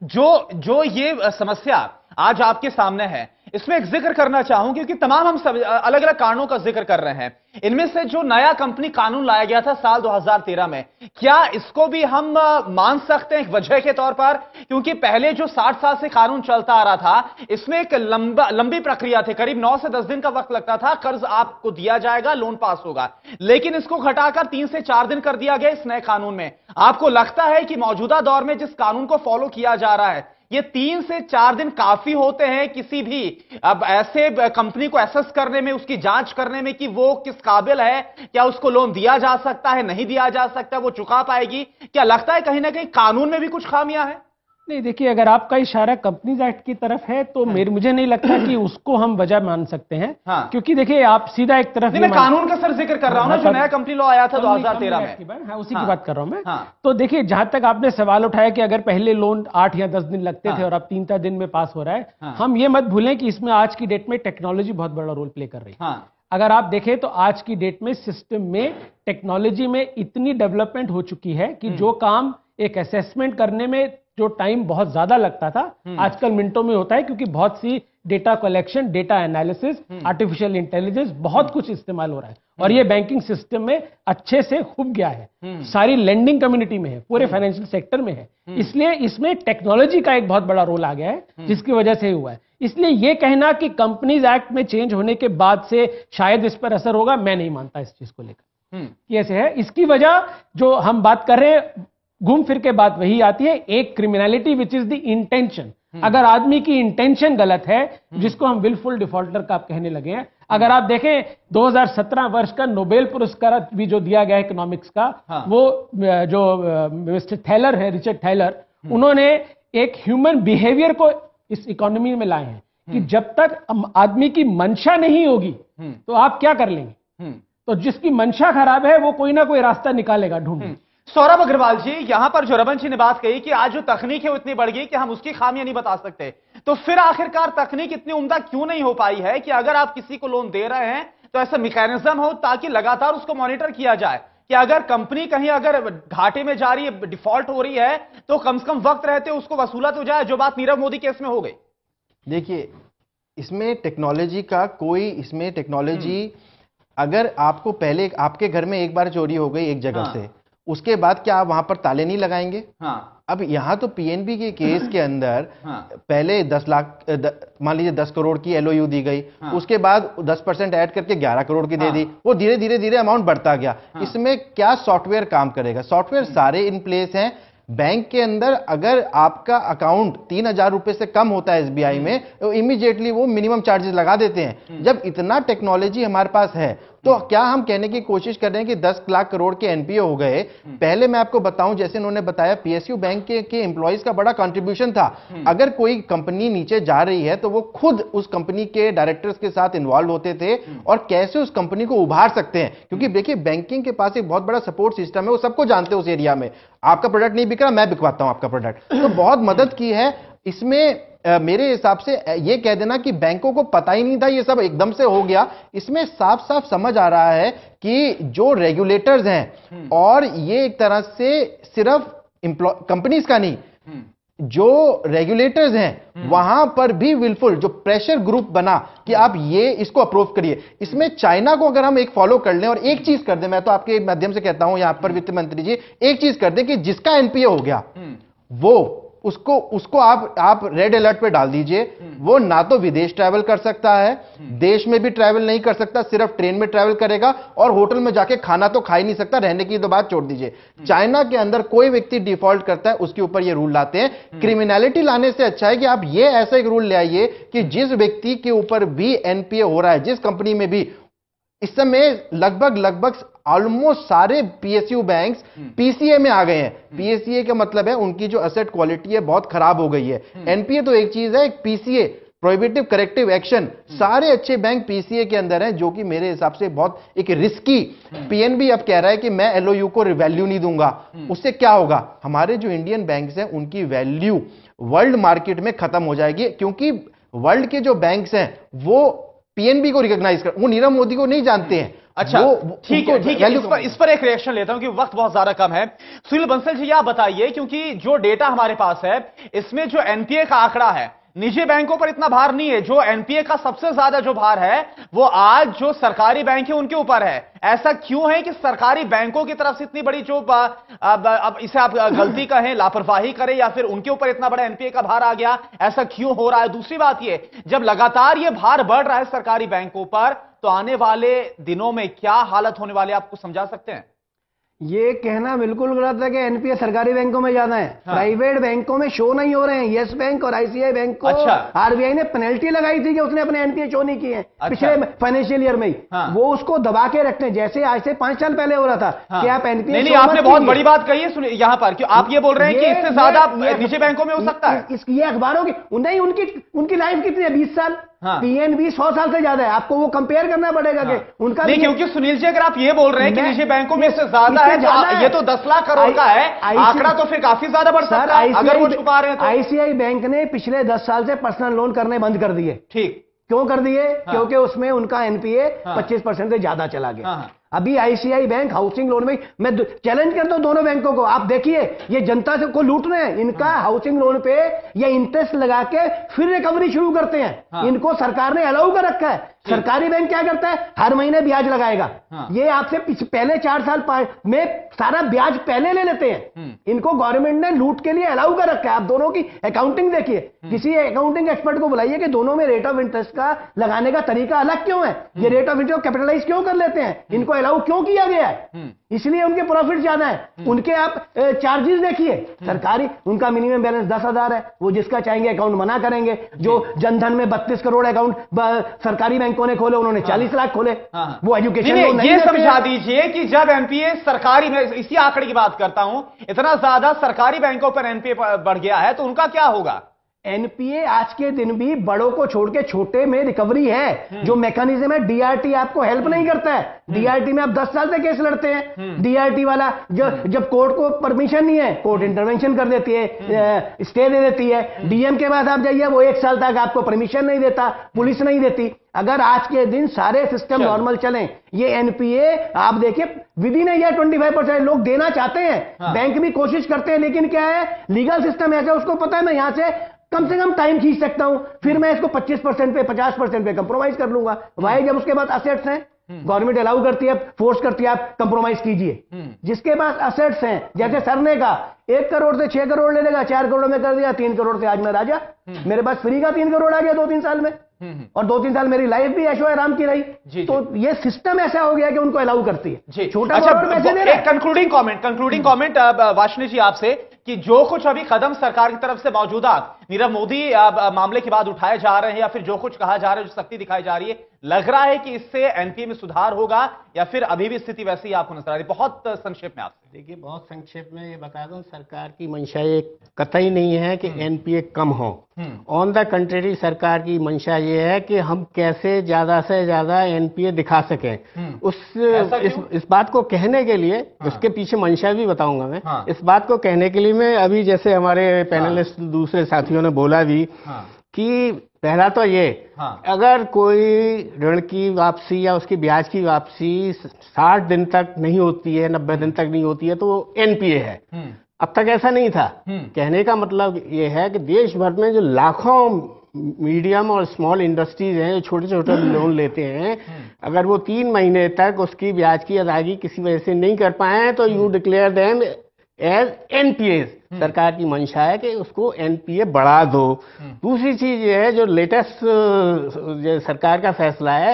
जो ये समस्या आज आपके सामने है, इसमें एक जिक्र करना चाहूं, क्योंकि तमाम हम सब अलग अलग कारणों का जिक्र कर रहे हैं। इनमें से जो नया कंपनी कानून लाया गया था साल 2013 में, क्या इसको भी हम मान सकते हैं एक वजह के तौर पर? क्योंकि पहले जो 60 साल से कानून चलता आ रहा था, इसमें एक लंबी प्रक्रिया थी, करीब 9 से 10 दिन का वक्त लगता था, कर्ज आपको दिया जाएगा, लोन पास होगा, लेकिन इसको घटाकर 3 से 4 दिन कर दिया गया इस नए कानून में। आपको लगता है कि मौजूदा दौर में जिस कानून को फॉलो किया जा रहा है, ये 3 से 4 दिन काफी होते हैं किसी भी अब ऐसे कंपनी को एसेस करने में, उसकी जांच करने में कि वो किस काबिल है, क्या उसको लोन दिया जा सकता है, नहीं दिया जा सकता, वो चुका पाएगी? क्या लगता है कहीं ना कहीं कानून में भी कुछ खामियां हैं? नहीं, देखिए, अगर आपका इशारा कंपनीज एक्ट की तरफ है तो मुझे नहीं लगता कि उसको हम वजह मान सकते हैं। हाँ। क्योंकि देखिए, आप सीधा एक तरफ नहीं, मैं कानून का सर जिक्र कर रहा हूं ना, जो नया कंपनी लॉ आया था 2013 में। हाँ, उसी की बात कर रहा हूं मैं। हाँ। तो देखिए, जहां तक आपने सवाल उठाया कि अगर पहले लोन 8 या 10 दिन लगते थे और अब 3 दिन में पास हो रहा है, हम ये मत भूलें कि इसमें आज की डेट में टेक्नोलॉजी बहुत बड़ा रोल प्ले कर रही है। अगर आप देखें तो आज की डेट में सिस्टम में टेक्नोलॉजी में इतनी डेवलपमेंट हो चुकी है कि जो काम एक असेसमेंट करने में जो टाइम बहुत ज्यादा लगता था, आजकल मिनटों में होता है, क्योंकि बहुत सी data collection, data analysis, artificial intelligence, बहुत कुछ इस्तेमाल हो रहा है और ये बैंकिंग सिस्टम में अच्छे से खूब गया है, सारी लेंडिंग कम्युनिटी में है, पूरे फाइनेंशियल सेक्टर में है। इसलिए इसमें टेक्नोलॉजी का एक बहुत बड़ा रोल आ गया है, जिसकी वजह से हुआ है। इसलिए यह कहना कि कंपनीज एक्ट में चेंज होने के बाद से शायद इस पर असर होगा, मैं नहीं मानता इस चीज को लेकर कि ऐसे है। इसकी वजह जो हम बात कर रहे हैं, घूम फिर के बात वही आती है, एक criminality which is the intention. अगर आदमी की इंटेंशन गलत है, जिसको हम विलफुल डिफॉल्टर का आप कहने लगे हैं, अगर आप देखें 2017 वर्ष का नोबेल पुरस्कार भी जो दिया गया इकोनॉमिक्स का, वो जो मिस्टर थैलर है, रिचर्ड थैलर, उन्होंने एक ह्यूमन बिहेवियर को इस इकोनॉमी में लाए हैं कि जब तक आदमी की मंशा नहीं होगी तो आप क्या कर लेंगे। तो जिसकी मंशा खराब है वो कोई ना कोई रास्ता निकालेगा, ढूंढ। सौरभ अग्रवाल जी, यहां पर जो रमन जी ने बात कही कि आज जो तकनीक है वो इतनी बढ़ गई कि हम उसकी खामियां नहीं बता सकते, तो फिर आखिरकार तकनीक इतनी उम्दा क्यों नहीं हो पाई है कि अगर आप किसी को लोन दे रहे हैं तो ऐसा मैकेनिज्म हो ताकि लगातार उसको मॉनिटर किया जाए कि अगर कंपनी कहीं अगर घाटे में जा रही है, डिफॉल्ट हो रही है, तो कम से कम वक्त रहते उसको वसूला तो जाए, जो बात नीरव मोदी केस में हो गई। देखिए, इसमें टेक्नोलॉजी का कोई, इसमें टेक्नोलॉजी, अगर आपको पहले आपके घर में एक बार चोरी हो गई एक जगह से, उसके बाद क्या आप वहां पर ताले नहीं लगाएंगे? अब यहां तो पीएनबी के केस के अंदर पहले 10 लाख, मान लीजिए 10 करोड़ की एलओयू दी गई, उसके बाद 10% ऐड करके 11 करोड़ की दे दी, वो धीरे धीरे धीरे अमाउंट बढ़ता गया। इसमें क्या सॉफ्टवेयर काम करेगा? सॉफ्टवेयर सारे इन प्लेस हैं। बैंक के अंदर अगर आपका अकाउंट 3,000 रुपए से कम होता है एसबीआई में, तो इमीडिएटली वो मिनिमम चार्जेस लगा देते हैं। जब इतना टेक्नोलॉजी हमारे पास है, तो क्या हम कहने की कोशिश कर रहे हैं कि 10 लाख करोड़ के एनपीए हो गए? पहले मैं आपको बताऊं, जैसे उन्होंने बताया, पीएसयू बैंक के एम्प्लॉइज का बड़ा कंट्रीब्यूशन था। अगर कोई कंपनी नीचे जा रही है तो वो खुद उस कंपनी के डायरेक्टर्स के साथ इन्वॉल्व होते थे और कैसे उस कंपनी को उभार सकते हैं, क्योंकि देखिए बैंकिंग के पास एक बहुत बड़ा सपोर्ट सिस्टम है, वो सबको जानते हैं उस एरिया में। आपका प्रोडक्ट नहीं बिक रहा, मैं बिकवाता हूं आपका प्रोडक्ट, तो बहुत मदद की है इसमें। मेरे हिसाब से ये कह देना कि बैंकों को पता ही नहीं था, ये सब एकदम से हो गया, इसमें साफ साफ समझ आ रहा है कि जो रेगुलेटर्स हैं, और ये एक तरह से सिर्फ कंपनीज का नहीं, जो रेगुलेटर्स हैं वहां पर भी विलफुल जो प्रेशर ग्रुप बना कि आप ये इसको अप्रूव करिए। इसमें चाइना को अगर हम एक फॉलो कर लें और एक चीज कर दें, मैं तो आपके माध्यम से कहता हूं यहां पर वित्त मंत्री जी, एक चीज कर दें कि जिसका एनपीए हो गया वो उसको आप रेड अलर्ट पे डाल दीजिए। वो ना तो विदेश ट्रैवल कर सकता है, देश में भी ट्रैवल नहीं कर सकता, सिर्फ ट्रेन में ट्रैवल करेगा, और होटल में जाके खाना तो खा ही नहीं सकता, रहने की तो बात छोड़ दीजिए। चाइना के अंदर कोई व्यक्ति डिफॉल्ट करता है उसके ऊपर ये रूल लाते हैं। क्रिमिनलिटी लाने से अच्छा है कि आप ये ऐसा एक रूल ले आइए कि जिस व्यक्ति के ऊपर भी एनपीए हो रहा है, जिस कंपनी में भी, इस समय लगभग ऑलमोस्ट सारे पीएसयू बैंक्स पीसीए में आ गए हैं। पीएसए का मतलब है उनकी जो एसेट क्वालिटी है बहुत खराब हो गई है। एनपीए तो एक चीज है, एक पीसीए प्रोहिबिटिव करेक्टिव एक्शन, सारे अच्छे बैंक पीसीए के अंदर हैं, जो कि मेरे हिसाब से बहुत एक रिस्की। पीएनबी अब कह रहा है कि मैं एलओयू को वैल्यू नहीं दूंगा। उससे क्या होगा, हमारे जो इंडियन बैंक्स हैं उनकी वैल्यू वर्ल्ड मार्केट में खत्म हो जाएगी, क्योंकि वर्ल्ड के जो बैंक्स हैं वो पीएनबी को रिकॉग्नाइज कर, वो नीरव मोदी को नहीं जानते हैं। अच्छा, ठीक है, इस पर एक रिएक्शन लेता हूं कि वक्त बहुत ज्यादा कम है। सुनील बंसल जी, आप बताइए, क्योंकि जो डेटा हमारे पास है इसमें जो एनपीए का आंकड़ा है, निजी बैंकों पर इतना भार नहीं है। जो एनपीए का सबसे ज्यादा जो भार है वो आज जो सरकारी बैंक है उनके ऊपर है। ऐसा क्यों है कि सरकारी बैंकों की तरफ से इतनी बड़ी जो अब इसे आप गलती कहें, लापरवाही करें, या फिर उनके ऊपर इतना बड़ा एनपीए का भार आ गया, ऐसा क्यों हो रहा है? दूसरी बात ये, जब लगातार ये भार बढ़ रहा है सरकारी बैंकों पर, तो आने वाले दिनों में क्या हालत होने वाली है, आपको समझा सकते हैं? ये कहना बिल्कुल गलत है कि एनपीए सरकारी बैंकों में ज्यादा है। हाँ। प्राइवेट बैंकों में शो नहीं हो रहे हैं। येस बैंक और आईसीआई बैंक को आरबीआई ने पेनल्टी लगाई थी कि उसने अपने एनपीए शो नहीं किए पिछले फाइनेंशियल ईयर में ही। हाँ। वो उसको दबा के रखते हैं, जैसे आज से 5 साल पहले हो रहा था। हाँ। कि आप एनपीए नहीं, आपने बहुत बड़ी बात कही है। सुनिए यहां पर, क्यों आप ये बोल रहे हैं कि इससे ज्यादा निजी बैंकों में हो सकता है? ये अखबारों की नहीं, उनकी लाइफ कितनी है? 20 साल। हाँ। पीएनबी 100 साल से ज्यादा है। आपको वो कंपेयर करना पड़ेगा। हाँ। कि उनका नहीं, क्योंकि सुनील जी, अगर आप ये बोल रहे हैं कि निजी बैंकों में इससे ज्यादा है, तो ये तो 10 लाख करोड़ का है आंकड़ा, तो फिर काफी ज्यादा बढ़ सकता है अगर वो छुपा रहे हैं तो। आईसीआई बैंक ने पिछले 10 साल से पर्सनल लोन करने बंद कर दिए। ठीक, क्यों कर दिए? हाँ। क्योंकि उसमें उनका एनपीए 25% से ज्यादा चला गया। हाँ। अभी आईसीआई बैंक हाउसिंग लोन में, मैं चैलेंज करता हूं दोनों बैंकों को, आप देखिए ये जनता से को लूट रहे हैं। इनका हाउसिंग लोन पे ये इंटरेस्ट लगा के फिर रिकवरी शुरू करते हैं। हाँ। इनको सरकार ने अलाउ कर रखा है। सरकारी बैंक क्या करता है? हर महीने ब्याज लगाएगा। हाँ। ये आपसे पहले 4 साल में सारा ब्याज पहले ले लेते हैं। इनको गवर्नमेंट ने लूट के लिए अलाउ कर रखा है। आप दोनों की अकाउंटिंग देखिए, किसी अकाउंटिंग एक्सपर्ट को बुलाइए कि दोनों में रेट ऑफ इंटरेस्ट का लगाने का तरीका अलग क्यों है, ये रेट ऑफ इंटरेस्ट कैपिटलाइज क्यों कर लेते हैं, इनको अलाउ क्यों किया गया है? इसलिए उनके प्रॉफिट ज्यादा है। उनके आप चार्जेस देखिए, सरकारी उनका मिनिमम बैलेंस 10,000 है। वो जिसका चाहेंगे अकाउंट मना करेंगे। जो जनधन में 32 करोड़ अकाउंट सरकारी बैंकों ने खोले, उन्होंने 40 लाख खोले। वो एजुकेशन लोन नहीं। ये समझा दीजिए कि जब एनपीए सरकारी में, इसी आंकड़े की बात करता हूं, इतना ज्यादा सरकारी बैंकों पर एनपीए बढ़ गया है, तो उनका क्या होगा? एनपीए आज के दिन भी बड़ों को छोड़ के छोटे में रिकवरी है। जो मैकेनिज्म है, डीआरटी आपको हेल्प नहीं करता है। डीआरटी में आप 10 साल से केस लड़ते हैं। डीआरटी वाला जब कोर्ट को परमिशन नहीं है, कोर्ट इंटरवेंशन कर देती है, स्टे दे देती है। डीएम के पास आप जाइए, वो 1 साल तक आपको परमिशन नहीं देता, पुलिस नहीं देती। अगर आज के दिन सारे सिस्टम नॉर्मल चलें, ये एनपीए आप देखिए विद इन ईयर 25% लोग देना चाहते हैं। हाँ। बैंक भी कोशिश करते हैं, लेकिन क्या है, लीगल सिस्टम ऐसा, उसको पता है मैं यहां से कम टाइम खींच सकता हूं, फिर मैं इसको 25% पे 50% पे कंप्रोमाइज कर लूंगा। भाई जब उसके बाद असेट्स हैं, गवर्नमेंट अलाउ करती है, फोर्स करती है, आप कंप्रोमाइज कीजिए। जिसके पास असेट्स हैं, जैसे सर ने कहा 1 करोड़ से 6 करोड़ ले लेगा, 4 करोड़ में कर दिया, 3 करोड़ से आज मैं राजा। मेरे पास फ्री का 3 करोड़ आ गया 2-3 साल में, और 2-3 साल मेरी लाइफ भी ऐशो आराम की रही। तो ये सिस्टम ऐसा हो गया कि उनको अलाउ करती है। छोटा एक कंक्लूडिंग कमेंट वाशनी जी आपसे, कि जो कुछ अभी कदम सरकार की तरफ से मौजूदा नीरव मोदी मामले के बाद उठाए जा रहे हैं, या फिर जो कुछ कहा जा रहा है, जो सख्ती दिखाई जा रही है, लग रहा है कि इससे एनपीए में सुधार होगा, या फिर अभी भी स्थिति वैसी ही आपको नजर आ रही है? बहुत संक्षेप में आपसे देखिए, बहुत संक्षेप में ये बता दूं, सरकार की मंशा ये कतई नहीं है कि एनपीए कम हो। ऑन द कंट्री, सरकार की मंशा ये है कि हम कैसे ज्यादा से ज्यादा एनपीए दिखा सकें। इस बात को कहने के लिए, उसके पीछे मंशा भी बताऊंगा मैं। इस बात को कहने के लिए मैं अभी, जैसे हमारे पैनलिस्ट दूसरे साथियों ने बोला भी, कि पहला तो ये, अगर कोई ऋण की वापसी या उसकी ब्याज की वापसी 60 दिन तक नहीं होती है, 90 दिन तक नहीं होती है, तो एनपीए है। अब तक ऐसा नहीं था। कहने का मतलब ये है कि देश भर में जो लाखों मीडियम और स्मॉल इंडस्ट्रीज हैं, जो छोटे छोटे लोन लेते हैं, अगर वो 3 महीने तक उसकी ब्याज की अदायगी किसी वजह से नहीं कर पाए, तो you declare them as NPA. सरकार की मंशा है कि उसको एनपीए बढ़ा दो। दूसरी चीज ये है, जो लेटेस्ट सरकार का फैसला है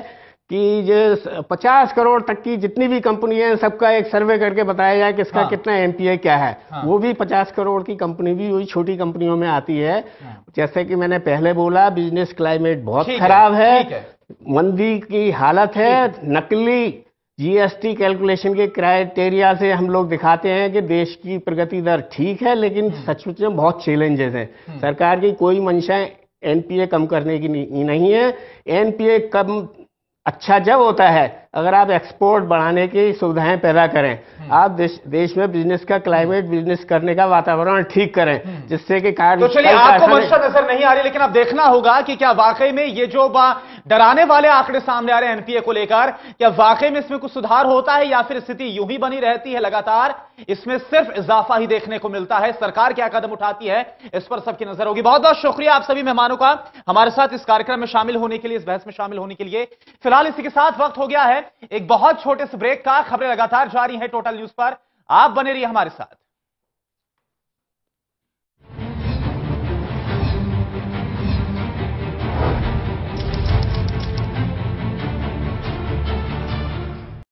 कि जो 50 करोड़ तक की जितनी भी कंपनी है सबका एक सर्वे करके बताया जाए कि इसका कितना एनपीए क्या है। वो भी 50 करोड़ की कंपनी भी वही छोटी कंपनियों में आती है। जैसे कि मैंने पहले बोला, बिजनेस क्लाइमेट बहुत खराब है, मंदी की हालत है। नकली जीएसटी कैलकुलेशन के क्राइटेरिया से हम लोग दिखाते हैं कि देश की प्रगति दर ठीक है, लेकिन सचमुच में बहुत चैलेंजेस हैं। सरकार की कोई मंशा एनपीए कम करने की नहीं है। एनपीए कम अच्छा जब होता है अगर आप एक्सपोर्ट बढ़ाने की सुविधाएं पैदा करें, आप देश में बिजनेस का क्लाइमेट, बिजनेस करने का वातावरण ठीक करें, जिससे कि तो चलिए, आपको मंशा नजर नहीं आ रही, लेकिन अब देखना होगा कि क्या वाकई में ये जो डराने वाले आंकड़े सामने आ रहे हैं एनपीए को लेकर, क्या वाकई में इसमें कुछ सुधार होता है या फिर स्थिति यूं ही बनी रहती है लगातार? इसमें सिर्फ इजाफा ही देखने को मिलता है। सरकार क्या कदम उठाती है, इस पर सबकी नजर होगी। बहुत बहुत शुक्रिया आप सभी मेहमानों का हमारे साथ इस कार्यक्रम में शामिल होने के लिए, इस बहस में शामिल होने के लिए। फिलहाल इसी के साथ वक्त हो गया है एक बहुत छोटे से ब्रेक का। खबरें लगातार जारी हैं टोटल न्यूज पर, आप बने रहिए हमारे साथ।